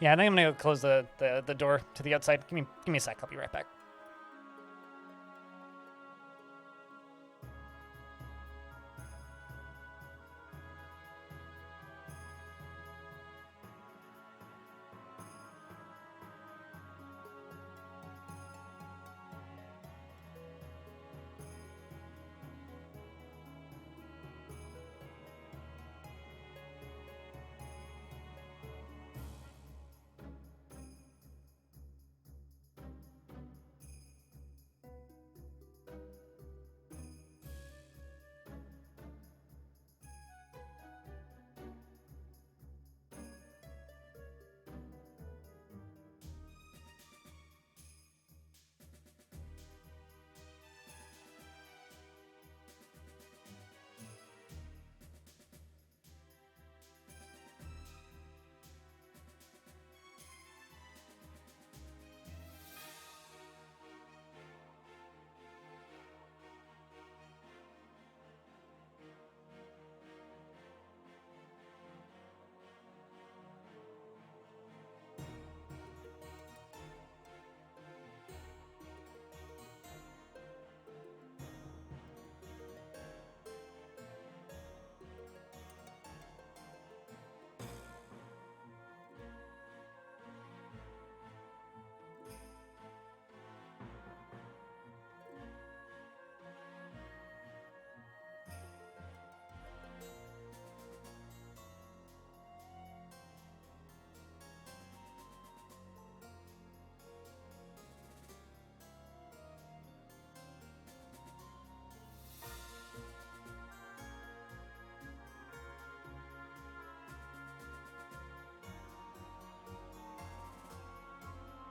Yeah, I think I'm gonna go close the door to the outside. Give me a sec. I'll be right back.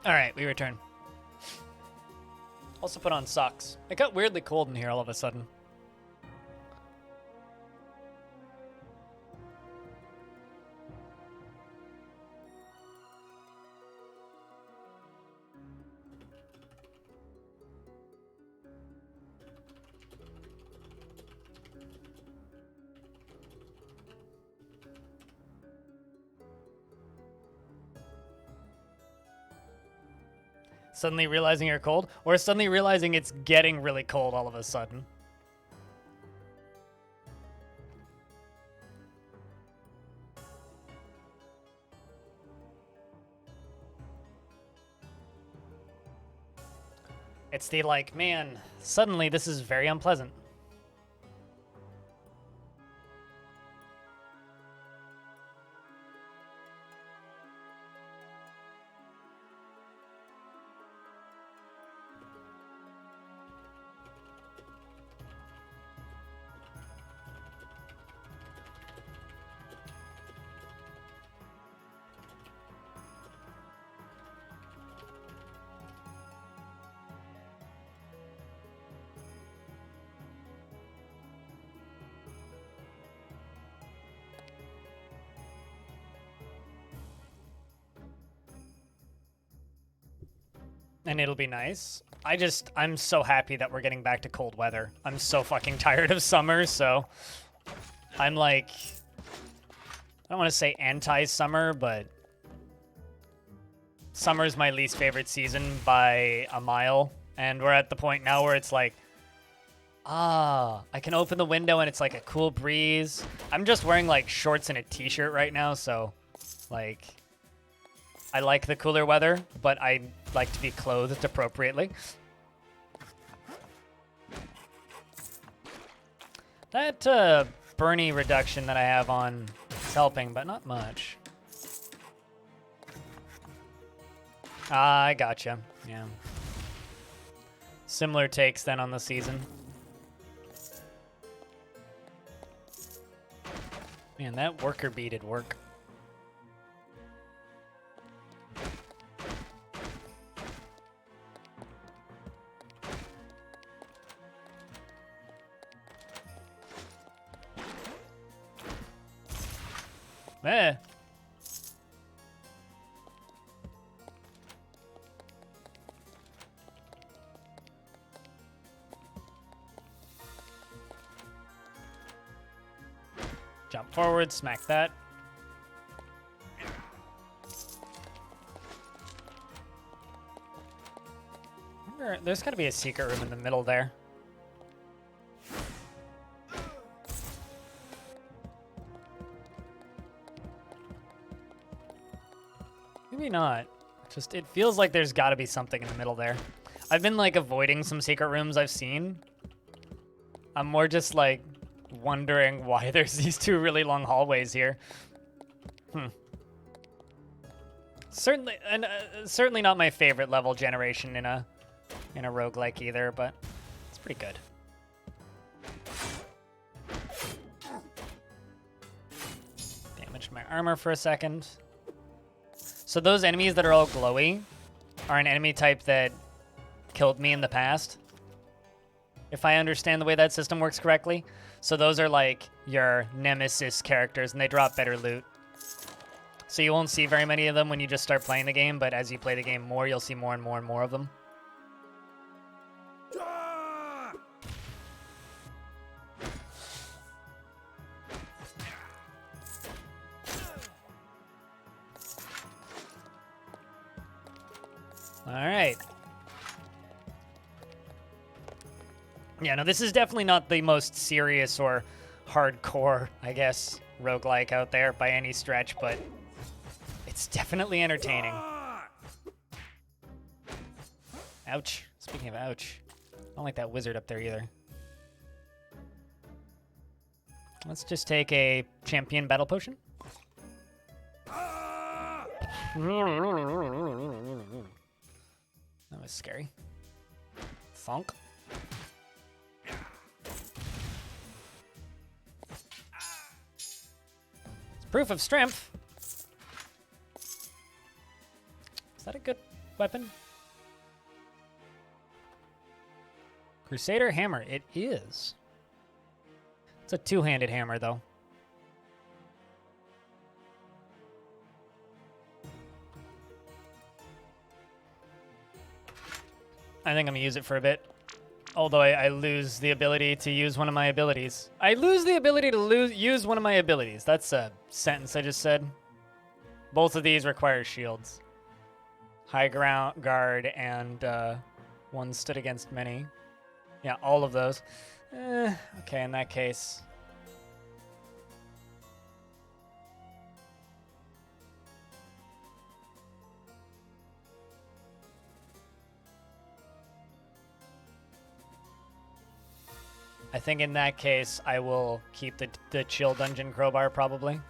All right, we return. Also put on socks. It got weirdly cold in here all of a sudden. Suddenly realizing you're cold, or suddenly realizing it's getting really cold all of a sudden. It's the like, man, suddenly this is very unpleasant. And it'll be nice. I'm so happy that we're getting back to cold weather. I'm so fucking tired of summer, so I'm like, I don't want to say anti-summer, but summer's my least favorite season by a mile. And we're at the point now where it's like, I can open the window and it's like a cool breeze. I'm just wearing like shorts and a t-shirt right now, so like, I like the cooler weather, but I like to be clothed appropriately. That Bernie reduction that I have on is helping, but not much. Ah, I gotcha. Yeah. Similar takes then on the season. Man, that worker bee did work. Eh. Jump forward, smack that. There's gotta be a secret room in the middle there. Maybe not. Just, it feels like there's gotta be something in the middle there. I've been like avoiding some secret rooms I've seen. I'm more just like wondering why there's these two really long hallways here. Certainly, and certainly not my favorite level generation in a roguelike either, but it's pretty good. Damaged my armor for a second. So those enemies that are all glowy are an enemy type that killed me in the past, if I understand the way that system works correctly. So those are like your nemesis characters, and they drop better loot. So you won't see very many of them when you just start playing the game, but as you play the game more, you'll see more and more and more of them. All right. Yeah, no, this is definitely not the most serious or hardcore, I guess, roguelike out there by any stretch, but it's definitely entertaining. Ouch. Speaking of ouch, I don't like that wizard up there either. Let's just take a champion battle potion. That was scary. Thunk. It's proof of strength. Is that a good weapon? Crusader hammer. It is. It's a two-handed hammer, though. I think I'm gonna use it for a bit. Although I lose the ability to use one of my abilities. I lose the ability to use one of my abilities. That's a sentence I just said. Both of these require shields. High ground guard and one stood against many. Yeah, all of those. Okay, in that case. I think in that case, I will keep the chill dungeon crowbar, probably.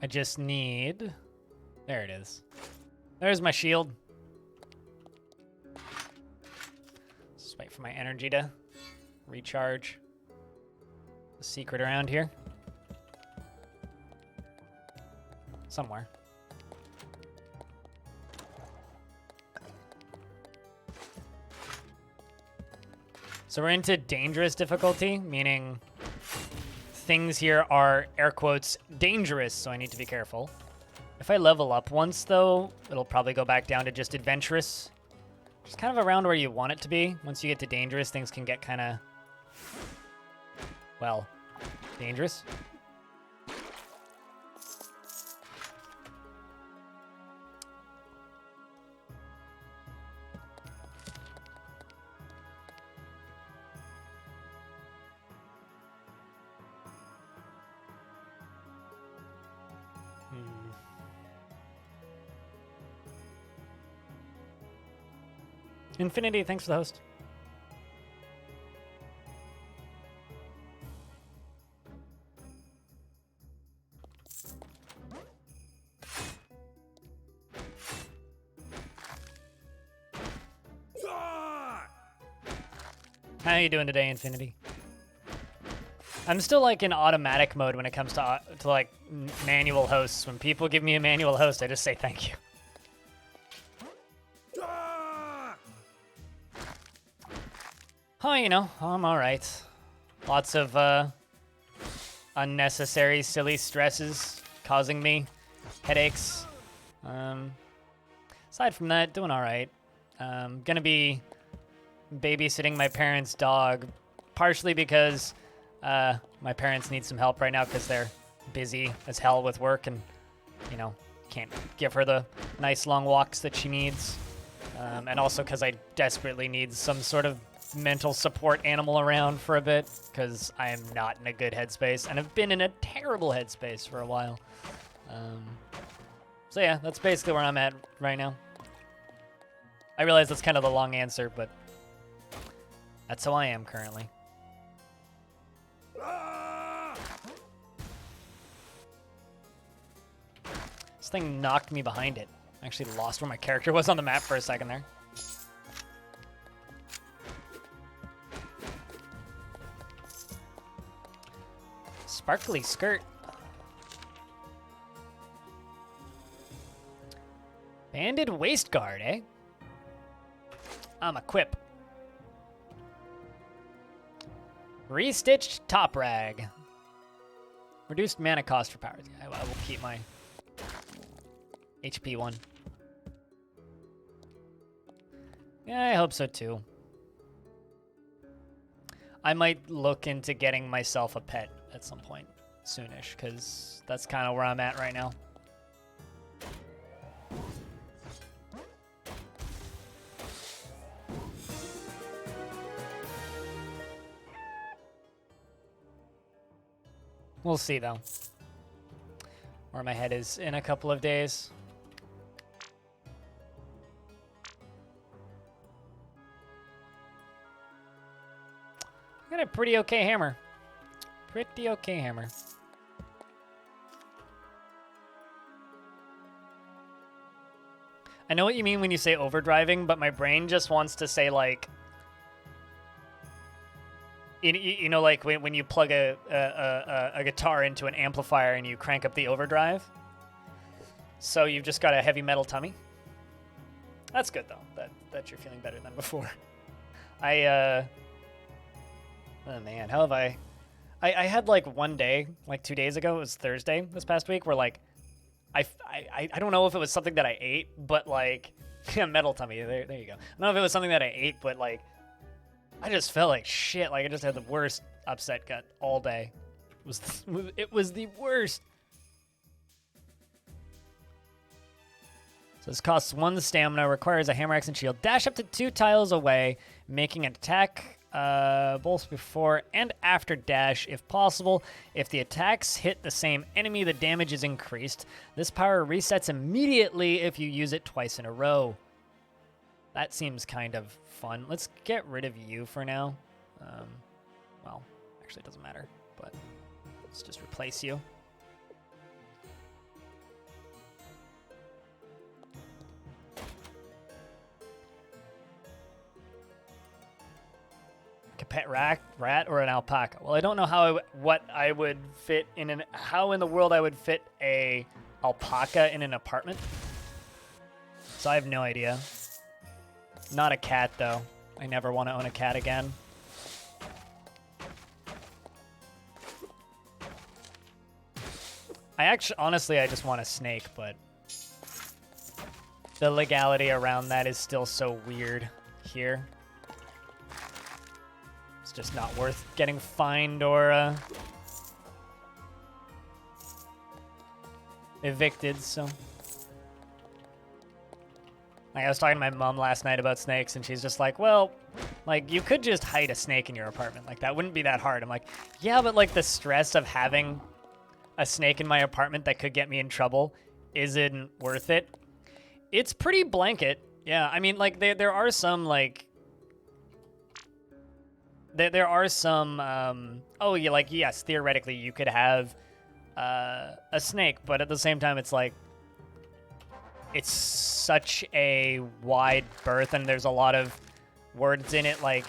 I just need... There it is. There's my shield. Just wait for my energy to recharge. The secret around here. Somewhere. So we're into dangerous difficulty, meaning things here are, air quotes, dangerous, so I need to be careful. If I level up once, though, it'll probably go back down to just adventurous. Just kind of around where you want it to be. Once you get to dangerous, things can get kind of, well, dangerous. Infinity, thanks for the host. How you doing today, Infinity? I'm still like in automatic mode when it comes to like manual hosts. When people give me a manual host, I just say thank you. Oh, you know, I'm all right. Lots of unnecessary, silly stresses causing me headaches. Aside from that, doing all right. Gonna be babysitting my parents' dog, partially because my parents need some help right now because they're busy as hell with work and, you know, can't give her the nice long walks that she needs. And also because I desperately need some sort of mental support animal around for a bit because I am not in a good headspace and have been in a terrible headspace for a while. So yeah, that's basically where I'm at right now. I realize that's kind of the long answer, but that's how I am currently. This thing knocked me behind it. I actually lost where my character was on the map for a second there. Sparkly skirt. Banded waist guard, eh? I'm equip. Restitched top rag. Reduced mana cost for powers. I will keep my HP one. Yeah, I hope so too. I might look into getting myself a pet at some point soonish, because that's kind of where I'm at right now. We'll see, though, where my head is in a couple of days. I got a pretty okay hammer. Pretty okay hammer. I know what you mean when you say overdriving, but my brain just wants to say, like, you know, like when you plug a guitar into an amplifier and you crank up the overdrive. So you've just got a heavy metal tummy. That's good, though, that you're feeling better than before. Oh, man, how have I had, like, one day, like 2 days ago, it was Thursday this past week, where, like, I don't know if it was something that I ate, but, like, metal tummy, there you go. I don't know if it was something that I ate, but, like, I just felt like shit. Like, I just had the worst upset gut all day. It was the worst. So this costs 1 stamina, requires a hammer, axe, and shield. Dash up to 2 tiles away, making an attack both before and after dash if possible. If the attacks hit the same enemy, the damage is increased. This power resets immediately if you use it twice in a row. That seems kind of fun. Let's get rid of you for now. Well, actually it doesn't matter, but let's just replace you. A pet rat or an alpaca? Well, I don't know how how in the world I would fit a alpaca in an apartment. So I have no idea. Not a cat, though. I never want to own a cat again. Honestly, I just want a snake, but the legality around that is still so weird here. It's just not worth getting fined or evicted, so. Like, I was talking to my mom last night about snakes, and she's just like, well, like, you could just hide a snake in your apartment. Like, that wouldn't be that hard. I'm like, yeah, but, like, the stress of having a snake in my apartment that could get me in trouble isn't worth it. It's pretty blanket. Yeah, I mean, like, there are some, like... There are some, oh, yeah, like, yes, theoretically, you could have a snake, but at the same time, it's like, it's such a wide berth, and there's a lot of words in it, like,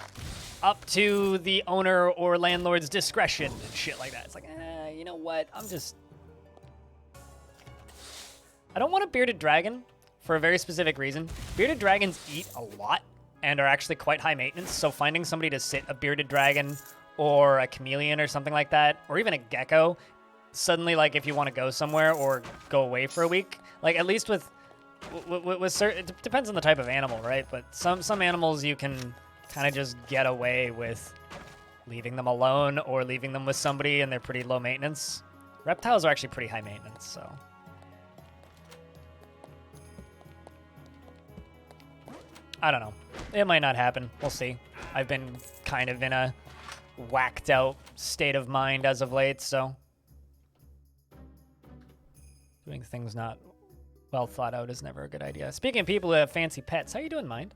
up to the owner or landlord's discretion and shit like that. It's like, you know what? I don't want a bearded dragon for a very specific reason. Bearded dragons eat a lot and are actually quite high maintenance, so finding somebody to sit a bearded dragon or a chameleon or something like that, or even a gecko, suddenly, like, if you want to go somewhere or go away for a week, like, at least with certain, it depends on the type of animal, right? But some animals you can kind of just get away with leaving them alone or leaving them with somebody, and they're pretty low maintenance. Reptiles are actually pretty high maintenance, so. I don't know. It might not happen. We'll see. I've been kind of in a whacked out state of mind as of late, so. Doing things not well thought out is never a good idea. Speaking of people who have fancy pets, how you doing, Mind?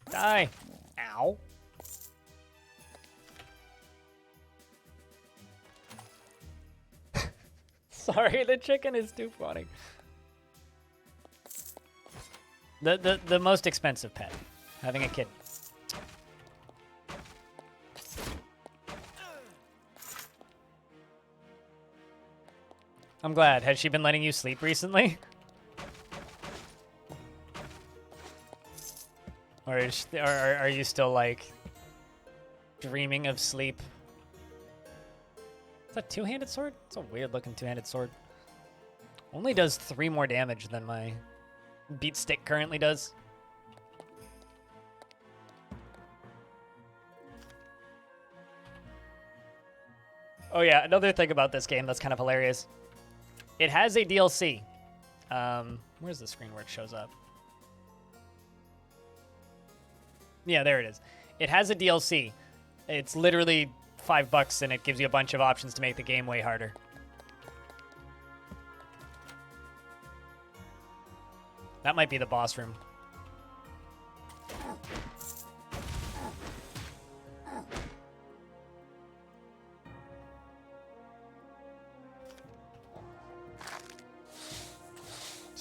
Die. Ow. Sorry, the chicken is too funny. The most expensive pet. Having a kid. I'm glad. Has she been letting you sleep recently? Or are you still, like, dreaming of sleep? Is that a two-handed sword? It's a weird-looking two-handed sword. Only does 3 more damage than my beat stick currently does. Oh yeah, another thing about this game that's kind of hilarious. It has a DLC. Where's the screen where it shows up? Yeah, there it is. It has a DLC. It's literally $5 and it gives you a bunch of options to make the game way harder. That might be the boss room.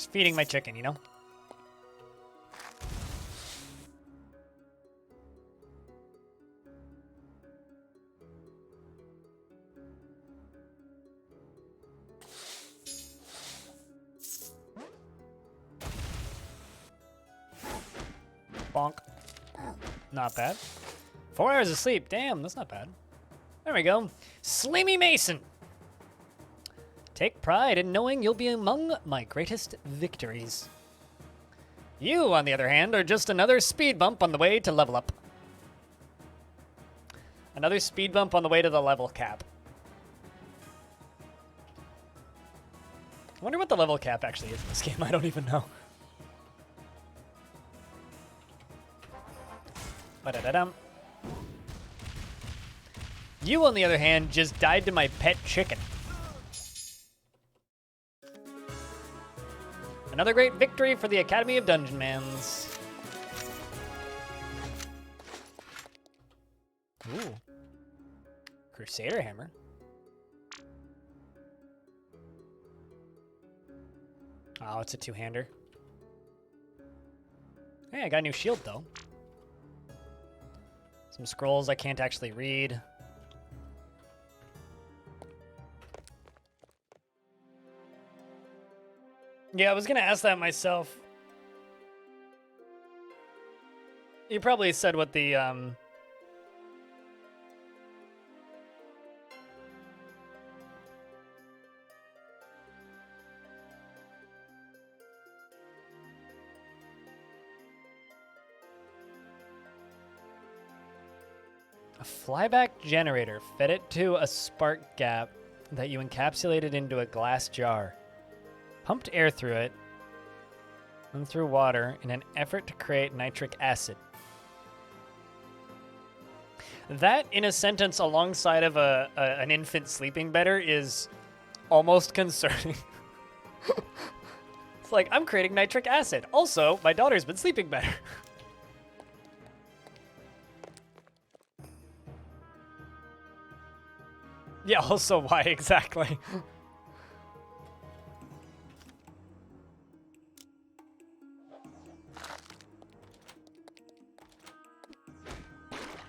Just feeding my chicken, you know? Bonk. Not bad. 4 hours of sleep. Damn, that's not bad. There we go. Slimy Mason. Take pride in knowing you'll be among my greatest victories. You, on the other hand, are just another speed bump on the way to level up. Another speed bump on the way to the level cap. I wonder what the level cap actually is in this game. I don't even know. Ba-da-da-dum. You, on the other hand, just died to my pet chicken. Another great victory for the Academy of Dungeonmans. Ooh. Crusader Hammer. Oh, it's a two-hander. Hey, I got a new shield, though. Some scrolls I can't actually read. Yeah, I was gonna ask that myself. You probably said what the, A flyback generator fed it to a spark gap that you encapsulated into a glass jar. Pumped air through it and through water in an effort to create nitric acid. That, in a sentence alongside of an infant sleeping better, is almost concerning. It's like, I'm creating nitric acid. Also, my daughter's been sleeping better. Yeah, also why exactly?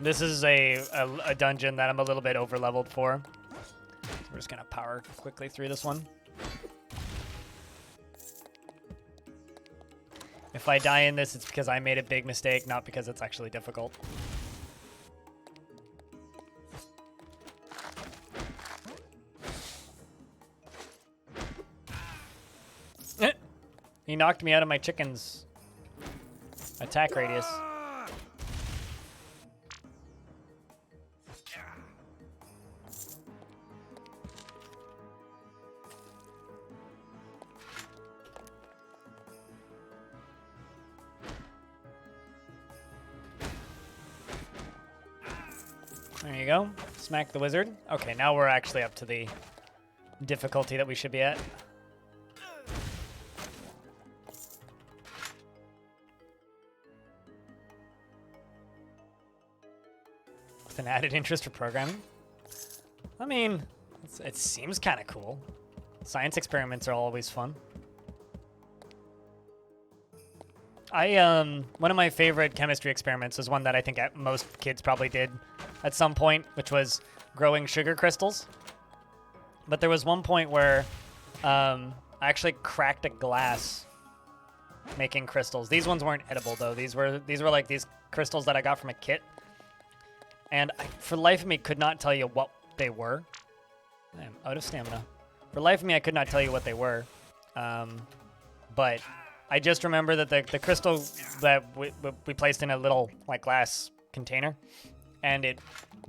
This is a dungeon that I'm a little bit over-leveled for. So we're just gonna power quickly through this one. If I die in this, it's because I made a big mistake, not because it's actually difficult. He knocked me out of my chicken's attack radius. There you go. Smack the wizard. Okay, now we're actually up to the difficulty that we should be at. With an added interest for programming. I mean, it seems kind of cool. Science experiments are always fun. One of my favorite chemistry experiments was one that I think most kids probably did at some point, which was growing sugar crystals. But there was one point where I actually cracked a glass making crystals. These ones weren't edible though. These were like these crystals that I got from a kit. And I, for the life of me, could not tell you what they were. I am out of stamina. For the life of me, I could not tell you what they were. But I just remember that the crystal that we placed in a little like glass container, and it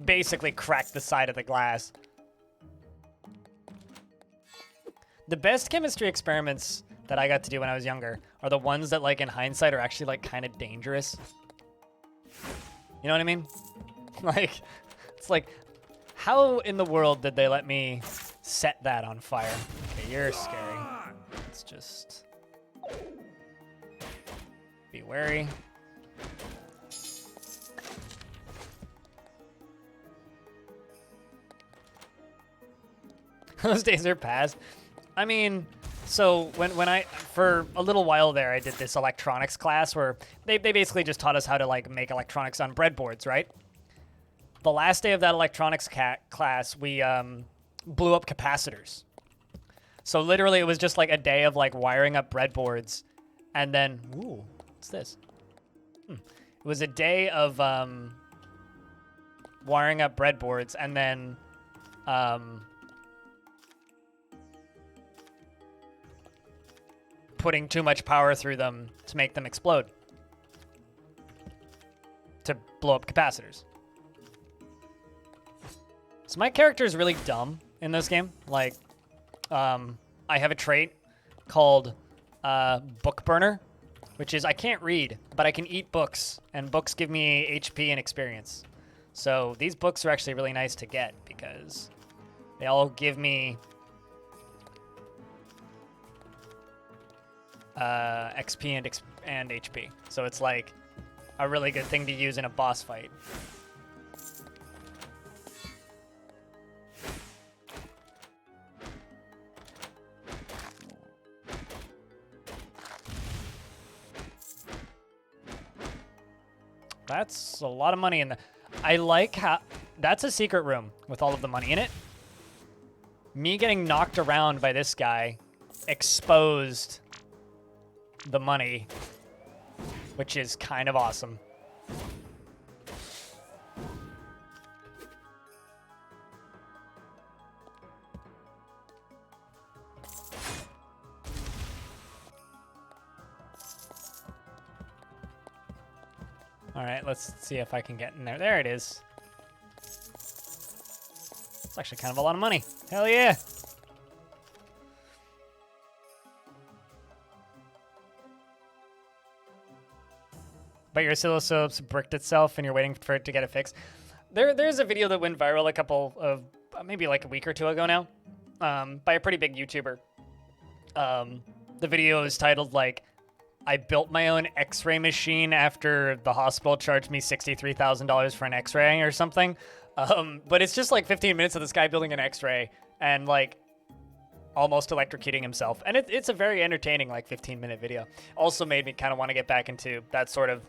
basically cracked the side of the glass. The best chemistry experiments that I got to do when I was younger are the ones that, like, in hindsight, are actually like kind of dangerous. You know what I mean? Like, it's like, how in the world did they let me set that on fire? Okay, you're scary. Let's just be wary. Those days are past. I mean, So for a little while there, I did this electronics class where they basically just taught us how to like make electronics on breadboards, right? The last day of that electronics class, we blew up capacitors. So literally it was just like a day of like wiring up breadboards and then, ooh, what's this? It was a day of wiring up breadboards and then putting too much power through them to make them explode. To blow up capacitors. So my character is really dumb in this game. Like, I have a trait called Book Burner, which is I can't read, but I can eat books, and books give me HP and experience. So these books are actually really nice to get because they all give me XP and HP. So it's like a really good thing to use in a boss fight. That's a lot of money in the... I like how... That's a secret room with all of the money in it. Me getting knocked around by this guy exposed the money, which is kind of awesome. All right, let's see if I can get in there. There it is. It's actually kind of a lot of money. Hell yeah. But your oscilloscope's bricked itself and you're waiting for it to get it fixed. There's a video that went viral a couple of, maybe like a week or two ago now, by a pretty big YouTuber. The video is titled like, I built my own x-ray machine after the hospital charged me $63,000 for an x-ray or something. But it's just like 15 minutes of this guy building an x-ray and like almost electrocuting himself. And it's a very entertaining like 15-minute video. Also made me kind of want to get back into that sort of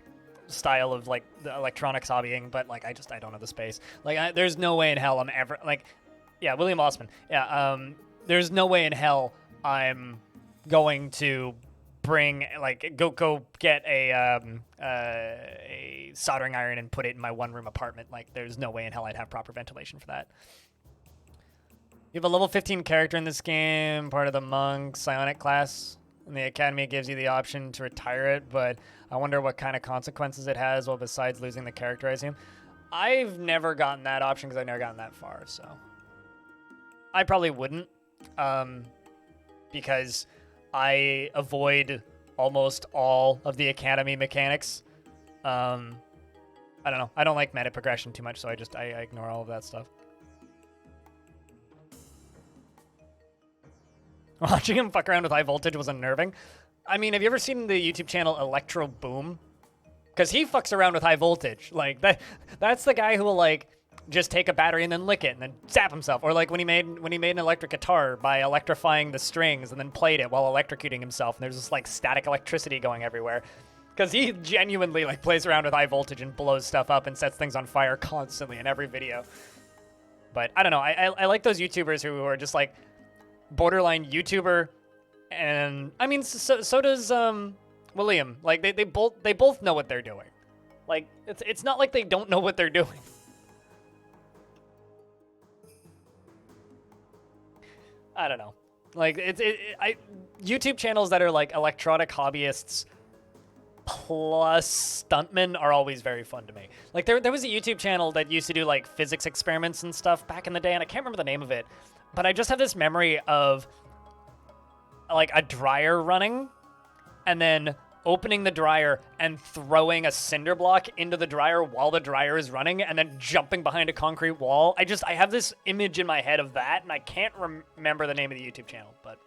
style of like the electronics hobbying, but like I don't have the space. Like there's no way in hell I'm ever like, yeah, William Osman. Yeah, there's no way in hell I'm going to bring like go get a soldering iron and put it in my one-room apartment. Like there's no way in hell I'd have proper ventilation for that. You have a level 15 character in this game, part of the monk psionic class, and the academy gives you the option to retire it, but I wonder what kind of consequences it has, well, besides losing the character, I assume. I've never gotten that option because I've never gotten that far, so I probably wouldn't, because I avoid almost all of the academy mechanics. I don't know. I don't like meta progression too much, so I ignore all of that stuff. Watching him fuck around with high voltage was unnerving. I mean, have you ever seen the YouTube channel Electro Boom? Because he fucks around with high voltage. Like that's the guy who will like just take a battery and then lick it and then zap himself. Or like when he made an electric guitar by electrifying the strings and then played it while electrocuting himself. And there's this like static electricity going everywhere. Because he genuinely like plays around with high voltage and blows stuff up and sets things on fire constantly in every video. But I don't know. I like those YouTubers who are just like borderline YouTuber. And I mean, so does William. Like they both know what they're doing. Like it's not like they don't know what they're doing. I don't know. Like YouTube channels that are like electronic hobbyists plus stuntmen are always very fun to me. Like there was a YouTube channel that used to do like physics experiments and stuff back in the day, and I can't remember the name of it, but I just have this memory of like a dryer running and then opening the dryer and throwing a cinder block into the dryer while the dryer is running and then jumping behind a concrete wall. I have this image in my head of that, and I can't remember the name of the YouTube channel. But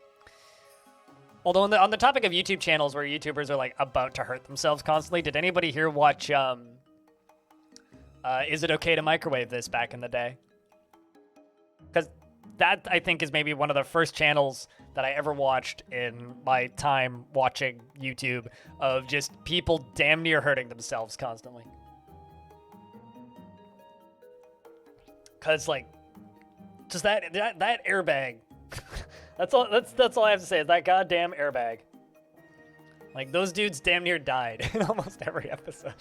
although on the topic of YouTube channels where YouTubers are like about to hurt themselves constantly, did anybody here watch Is It Okay to Microwave This back in the day? Because that I think is maybe one of the first channels that I ever watched in my time watching YouTube of just people damn near hurting themselves constantly. Cause like, just that airbag. That's all I have to say is that goddamn airbag. Like those dudes damn near died in almost every episode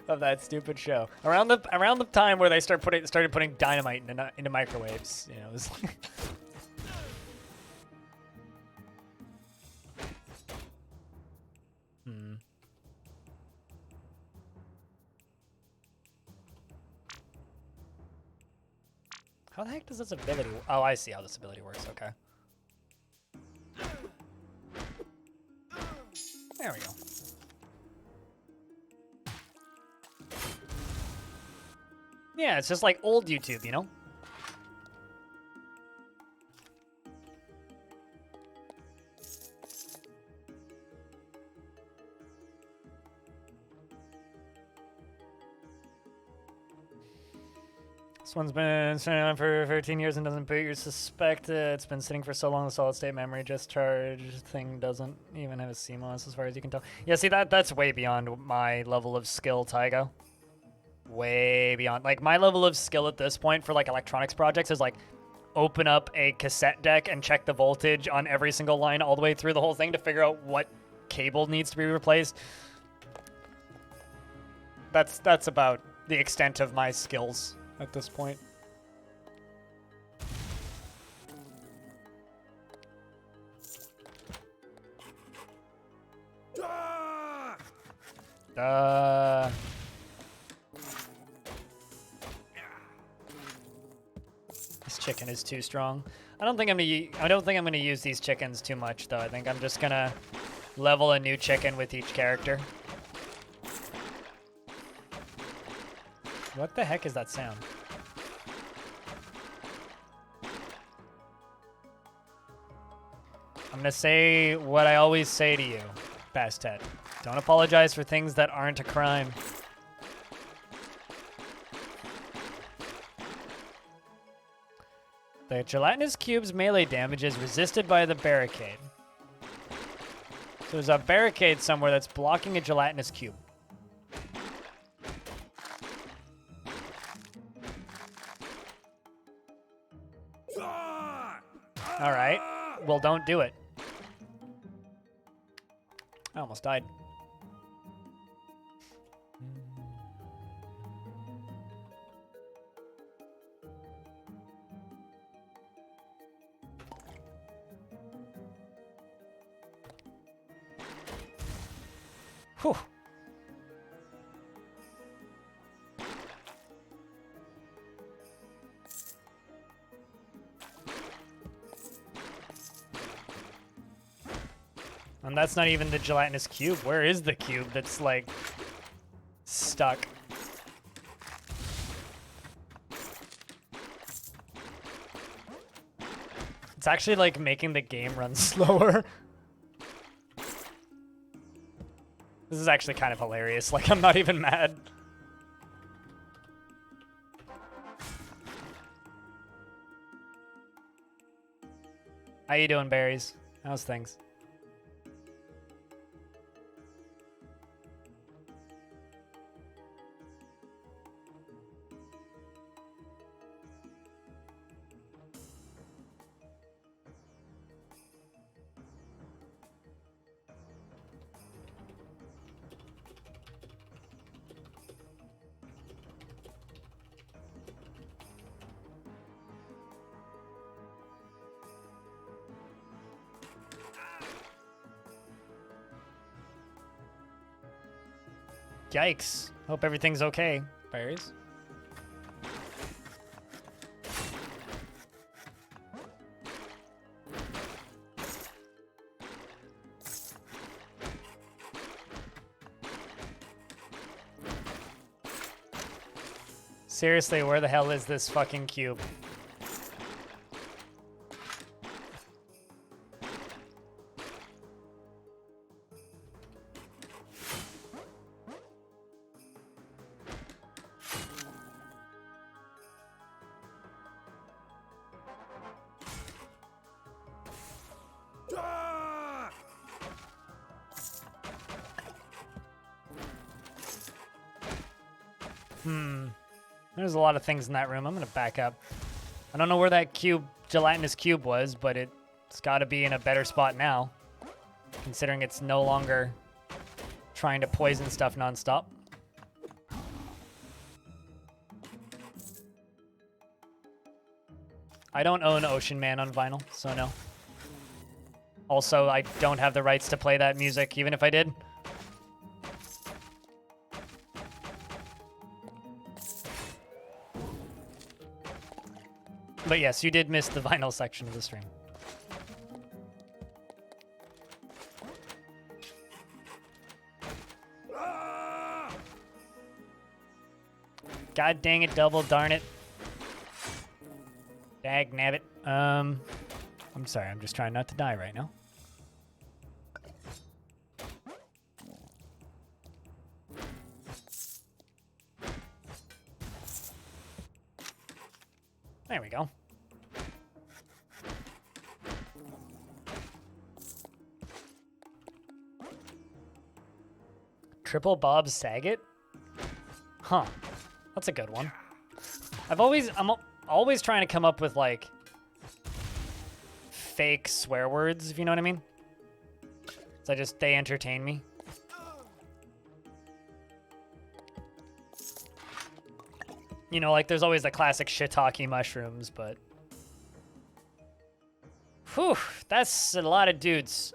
of that stupid show. Around the time where they started putting dynamite into microwaves, you know, it was like How the heck does this ability? Oh, I see how this ability works. Okay. There we go. Yeah, it's just like old YouTube, you know? This one's been sitting on for 13 years and doesn't boot. You suspect it's been sitting for so long the solid state memory discharge thing doesn't even have a CMOS as far as you can tell. Yeah, see, that's way beyond my level of skill, Tygo. Way beyond. Like, my level of skill at this point for, like, electronics projects is, like, open up a cassette deck and check the voltage on every single line all the way through the whole thing to figure out what cable needs to be replaced. That's about the extent of my skills at this point. This chicken is too strong. I don't think I'm gonna use these chickens too much though. I think I'm just gonna level a new chicken with each character. What the heck is that sound? I'm gonna say what I always say to you, Bastet. Don't apologize for things that aren't a crime. The gelatinous cube's melee damage is resisted by the barricade. So there's a barricade somewhere that's blocking a gelatinous cube. All right. Well, don't do it. I almost died. Whew. And that's not even the gelatinous cube. Where is the cube that's, like, stuck? It's actually, like, making the game run slower. This is actually kind of hilarious. Like, I'm not even mad. How you doing, Berries? How's things? Yikes. Hope everything's okay, Berries. Seriously, where the hell is this fucking cube? There's a lot of things in that room. I'm gonna back up. I don't know where that gelatinous cube was, but it's got to be in a better spot now, considering it's no longer trying to poison stuff nonstop. I don't own Ocean Man on vinyl, so no. Also, I don't have the rights to play that music, even if I did. But yes, you did miss the vinyl section of the stream. God dang it, double darn it. Dag nabbit. I'm sorry, I'm just trying not to die right now. There we go. Triple Bob Saget? Huh. That's a good one. I'm always trying to come up with, like, fake swear words, if you know what I mean. So they entertain me. You know, like, there's always the classic shiitake mushrooms, but... Whew, that's a lot of dudes.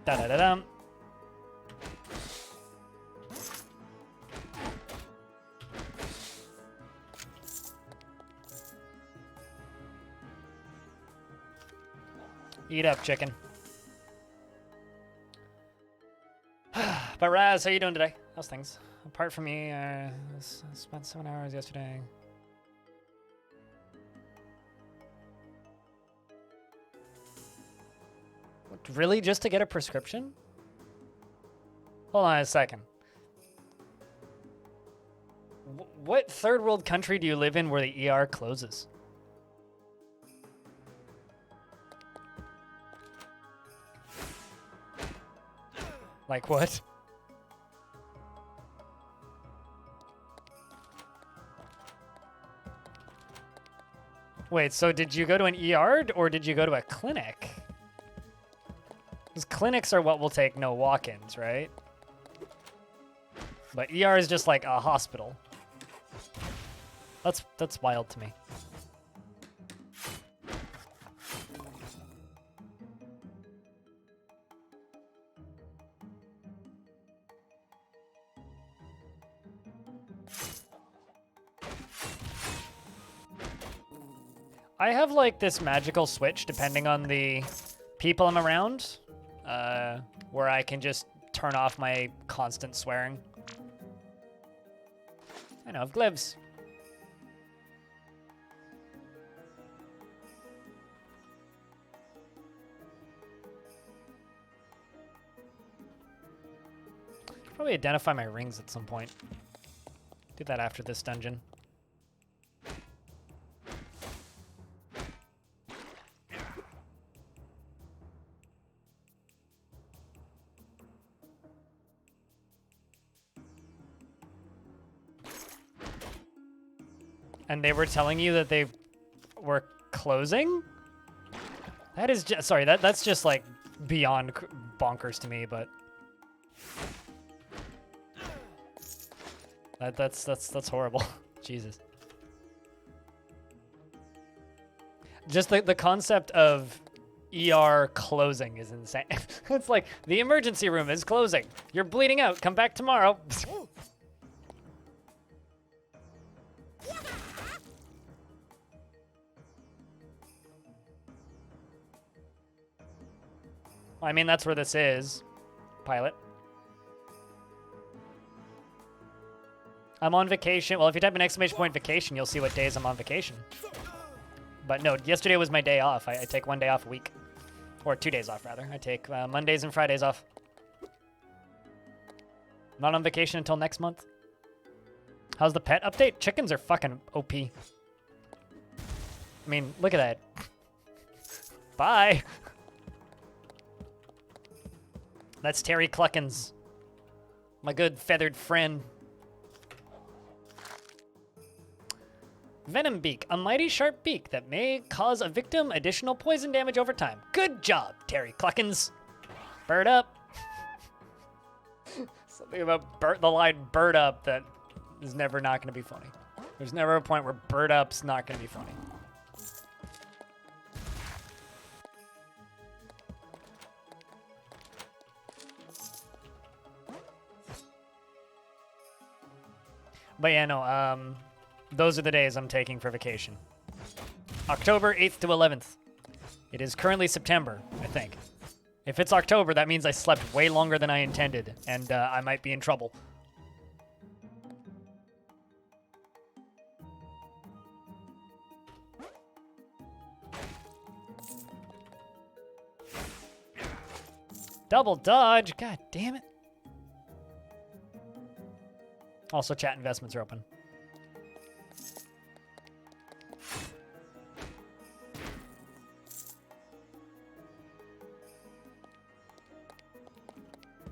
Da-da-da-dum. Eat up, chicken. But Raz, how you doing today? How's things? Apart from me, I spent 7 hours yesterday. What, really? Just to get a prescription? Hold on a second. What third world country do you live in where the ER closes? Like what? Wait, so did you go to an ER or did you go to a clinic? Because clinics are what will take no walk-ins, right? But ER is just like a hospital. That's wild to me. I have like this magical switch depending on the people I'm around, where I can just turn off my constant swearing. I know, Glibs. Probably identify my rings at some point. Do that after this dungeon. And they were telling you that they were closing? That is just, sorry, that's just like beyond bonkers to me, but that's horrible. Jesus. Just the concept of ER closing is insane. It's like the emergency room is closing. You're bleeding out. Come back tomorrow. I mean, that's where this is, pilot. I'm on vacation. Well, if you type an exclamation point vacation, you'll see what days I'm on vacation. But no, yesterday was my day off. I take 1 day off a week. Or 2 days off, rather. I take Mondays and Fridays off. Not on vacation until next month. How's the pet update? Chickens are fucking OP. I mean, look at that. Bye. That's Terry Cluckins, my good feathered friend. Venom Beak, a mighty sharp beak that may cause a victim additional poison damage over time. Good job, Terry Cluckins. Bird up. Something about the line bird up that is never not going to be funny. There's never a point where bird up's not going to be funny. But yeah, no, those are the days I'm taking for vacation. October 8th to 11th. It is currently September, I think. If it's October, that means I slept way longer than I intended, and I might be in trouble. Double dodge, god damn it. Also, chat investments are open.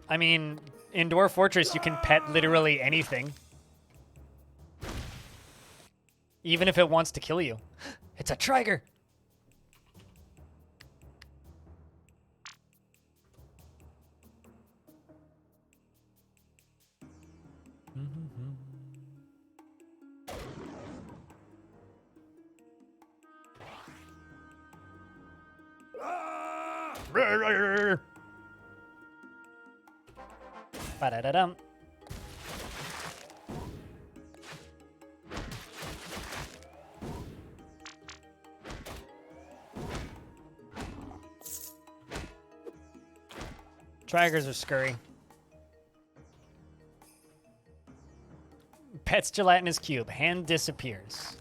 I mean, in Dwarf Fortress, you can pet literally anything. Even if it wants to kill you. It's a Triger! Ba-da-da-dum. Trigers are scurry. Pets gelatinous cube. Hand disappears.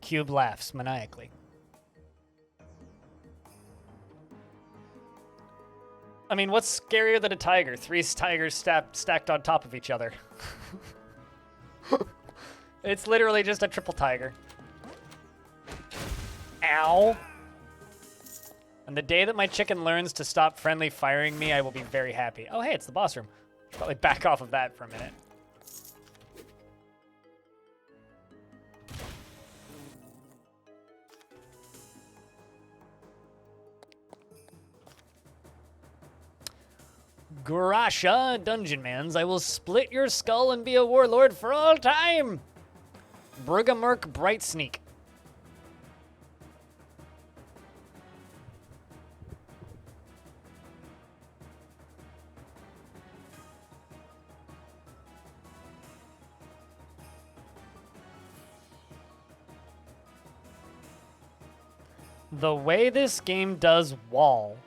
Cube laughs maniacally. I mean, what's scarier than a tiger? 3 tigers stacked on top of each other. It's literally just a triple tiger. Ow. And the day that my chicken learns to stop friendly firing me, I will be very happy. Oh, hey, it's the boss room. Should probably back off of that for a minute. Grasha, Dungeonmans, I will split your skull and be a warlord for all time! Brugamurk Brightsneak. The way this game does wall,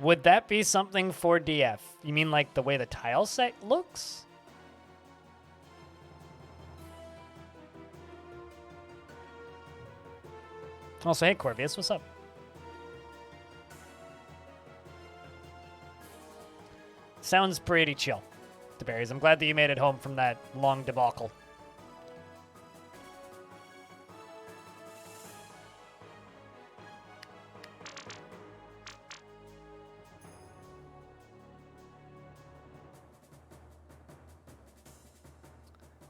would that be something for DF? You mean like the way the tile set looks? Also, hey Corvius, what's up? Sounds pretty chill. The berries. I'm glad that you made it home from that long debacle.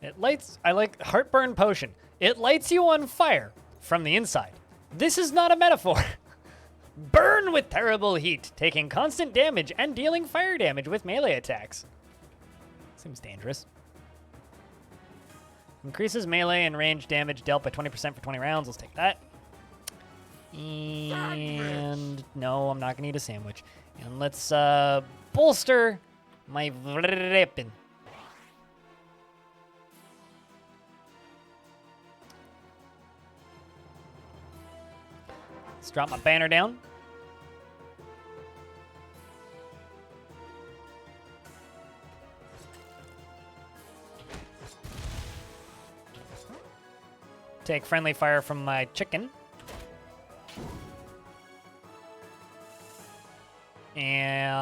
It lights, I like Heartburn Potion. It lights you on fire from the inside. This is not a metaphor. Burn with terrible heat, taking constant damage and dealing fire damage with melee attacks. Seems dangerous. Increases melee and range damage dealt by 20% for 20 rounds. Let's take that. And no, I'm not gonna eat a sandwich. And let's bolster my weapon. Let's drop my banner down. Take friendly fire from my chicken. And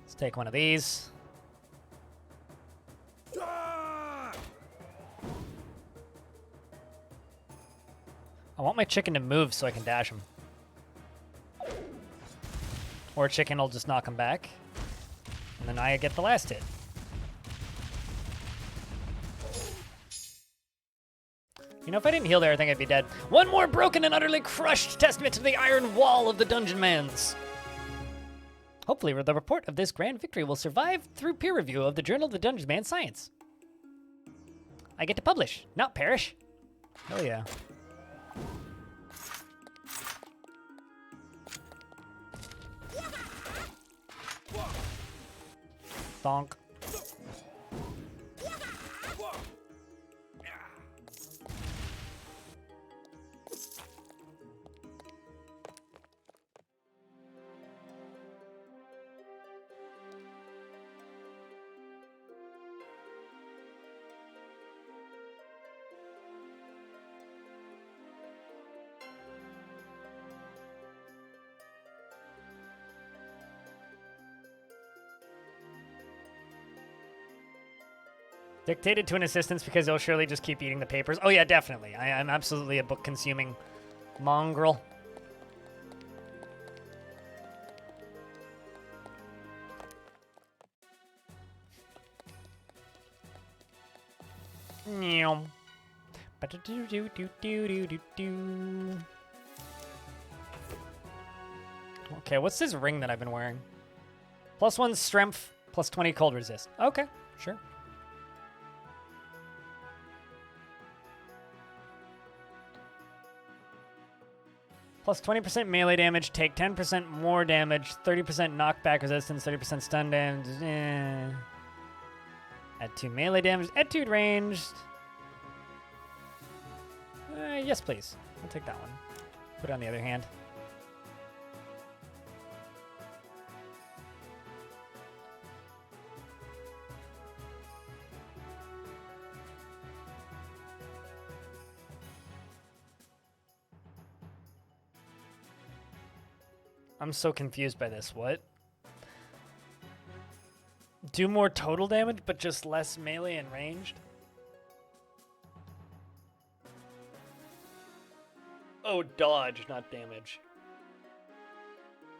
let's take one of these. I want my chicken to move so I can dash him. Or chicken will just knock him back. And then I get the last hit. You know, if I didn't heal there, I think I'd be dead. One more broken and utterly crushed testament to the iron wall of the Dungeonmans. Hopefully, the report of this grand victory will survive through peer review of the Journal of the Dungeonman Science. I get to publish, not perish. Hell yeah. Donk. Dictated to an assistant because he'll surely just keep eating the papers. Oh yeah, definitely. I'm absolutely a book-consuming mongrel. Meow. Okay, what's this ring that I've been wearing? +1 strength, +20 cold resist. Okay, sure. +20% melee damage, take 10% more damage, 30% knockback resistance, 30% stun damage. Add 2 melee damage, add 2 ranged. Yes, please. I'll take that one. Put it on the other hand. I'm so confused by this. What? Do more total damage, but just less melee and ranged? Oh, dodge, not damage.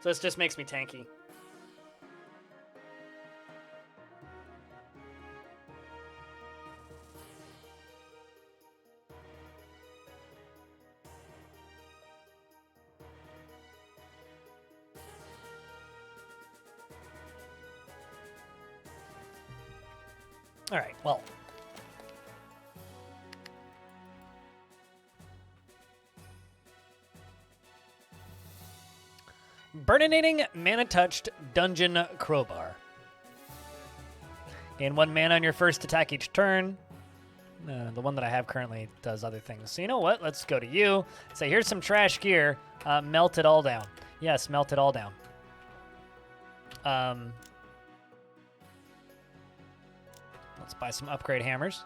So this just makes me tanky. All right, well. Burninating Mana-Touched Dungeon Crowbar. Gain 1 mana on your first attack each turn. The one that I have currently does other things. So you know what? Let's go to you. Say, here's some trash gear. Melt it all down. Yes, melt it all down. Let's buy some upgrade hammers.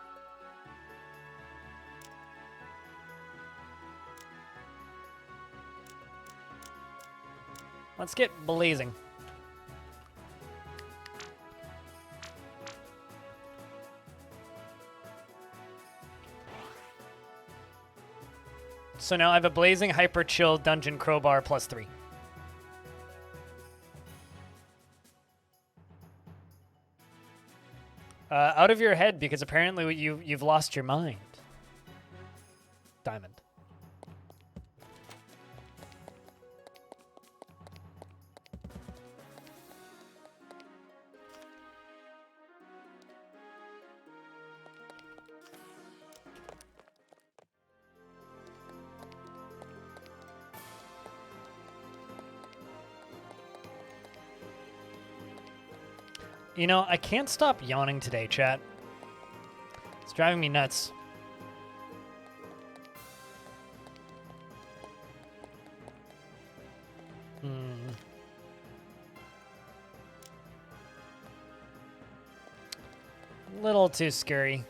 Let's get blazing. So now I have a blazing hyper chill dungeon crowbar +3. Out of your head, because apparently you've lost your mind. Diamond. You know, I can't stop yawning today, chat. It's driving me nuts. Little too scary.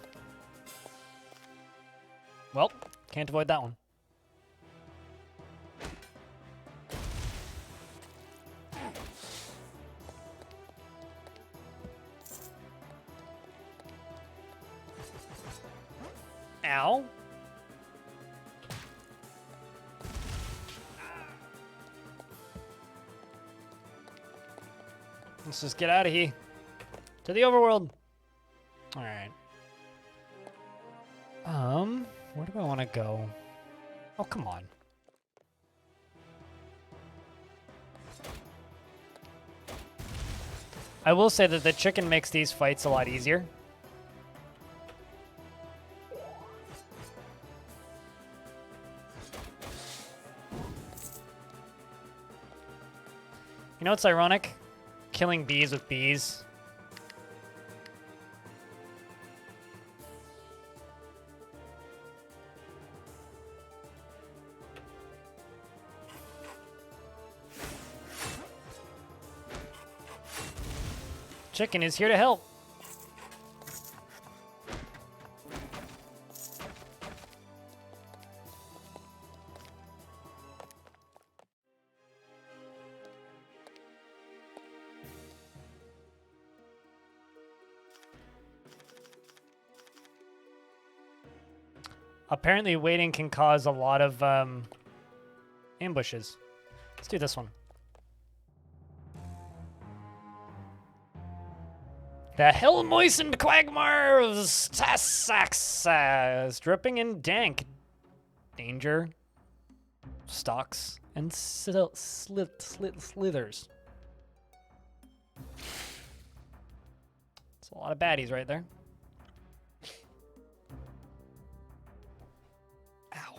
Well, can't avoid that one. Ow. Let's just get out of here. To the overworld. Alright. Where do I want to go? Oh, come on. I will say that the chicken makes these fights a lot easier. You know what's ironic? Killing bees with bees. Chicken is here to help. Apparently waiting can cause a lot of ambushes. Let's do this one. The hell-moistened quagmire of Sassax, dripping in dank danger, stalks, and slithers. It's a lot of baddies right there. Ow.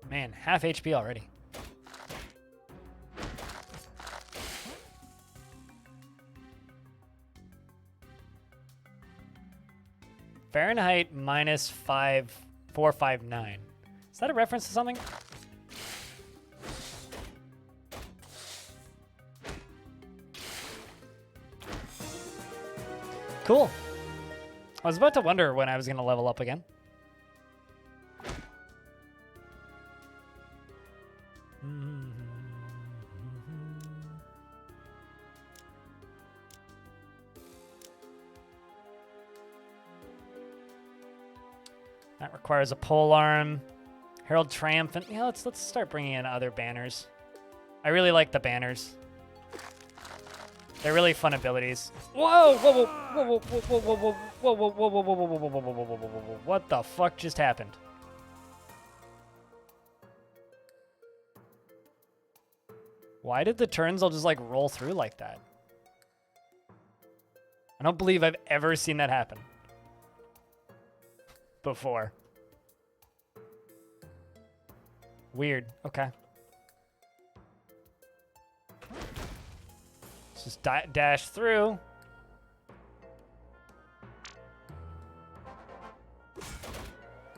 Man, half HP already. Fahrenheit minus 5459. Is that a reference to something? Cool. I was about to wonder when I was going to level up again. That requires a polearm, Herald Triumphant. Yeah, let's start bringing in other banners. I really like the banners. They're really fun abilities. Whoa! Whoa! Whoa! Whoa! Whoa! Whoa! Whoa! Whoa! Whoa! Whoa! Whoa! Whoa! Whoa! Whoa! Whoa! Whoa! Whoa! Whoa! What the fuck just happened? Why did the turns all just like roll through like that? I don't believe I've ever seen that happen before. Weird. Okay. Let's just dash through.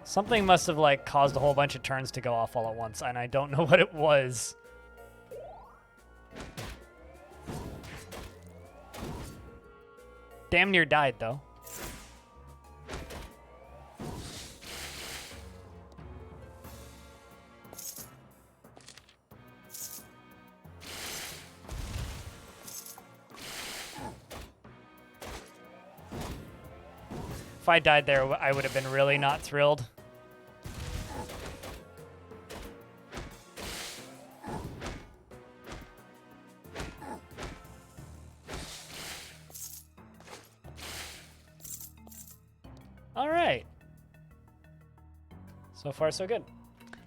Something must have like caused a whole bunch of turns to go off all at once, and I don't know what it was. Damn near died though. If I died there, I would have been really not thrilled. All right. So far, so good.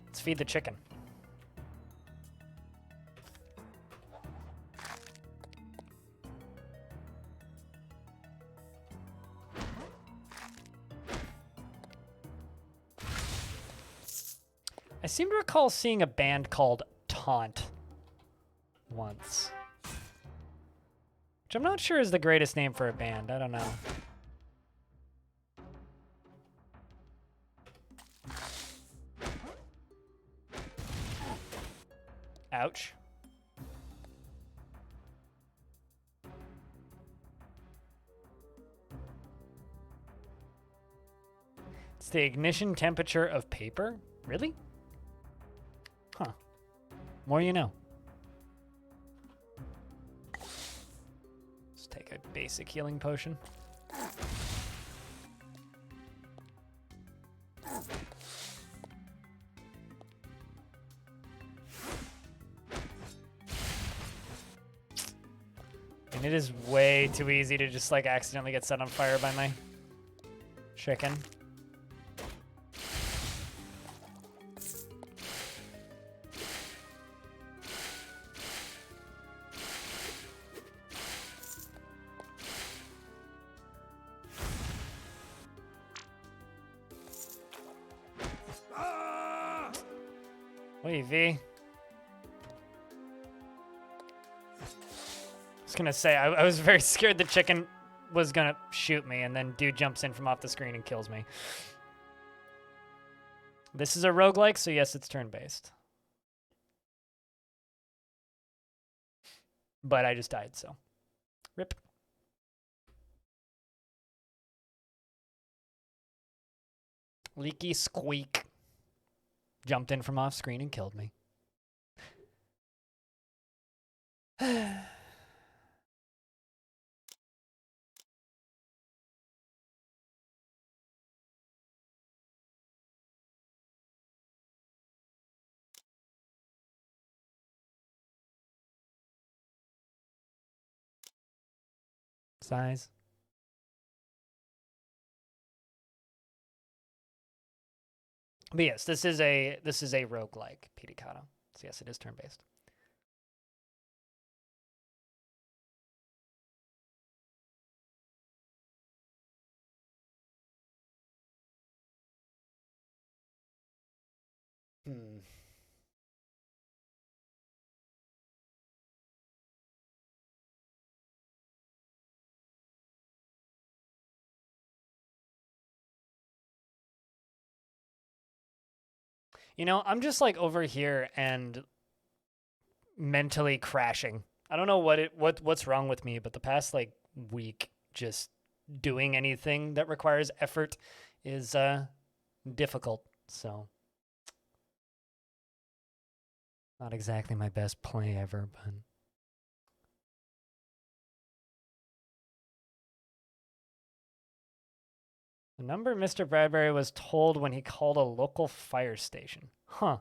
Let's feed the chicken. I seem to recall seeing a band called Taunt once, which I'm not sure is the greatest name for a band. I don't know. Ouch. It's the ignition temperature of paper? Really? Huh. More you know. Let's take a basic healing potion. And it is way too easy to just like accidentally get set on fire by my chicken. Wait, V. I was gonna say, I was very scared the chicken was gonna shoot me, and then dude jumps in from off the screen and kills me. This is a roguelike, so yes, it's turn-based. But I just died, so rip. Leaky squeak. Jumped in from off screen and killed me. Size. But yes, this is a roguelike Pidicata. So yes, it is turn-based. You know, I'm just like over here and mentally crashing. I don't know what's wrong with me, but the past like week just doing anything that requires effort is difficult. So not exactly my best play ever, but the number Mr. Bradbury was told when he called a local fire station. Huh.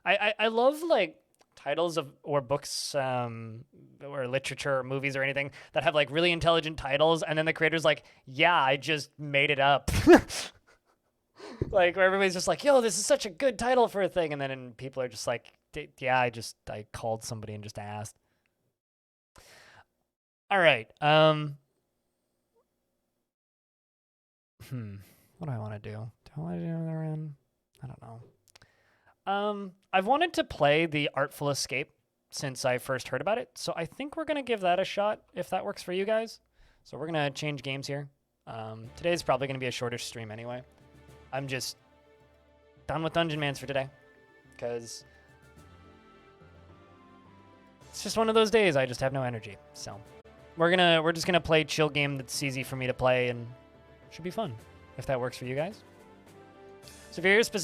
I love like titles of or books or literature or movies or anything that have like really intelligent titles and then the creator's like, yeah, I just made it up. Like where everybody's just like, yo, this is such a good title for a thing, and then people are just like, yeah, I called somebody and just asked. All right. What do I want to do? Do I want to do another run? I don't know. I've wanted to play the Artful Escape since I first heard about it, so I think we're gonna give that a shot if that works for you guys. So we're gonna change games here. Today's probably gonna be a shorter stream anyway. I'm just done with Dungeonmans for today because it's just one of those days I just have no energy. So we're just gonna play a chill game that's easy for me to play and should be fun if that works for you guys. So if you're specific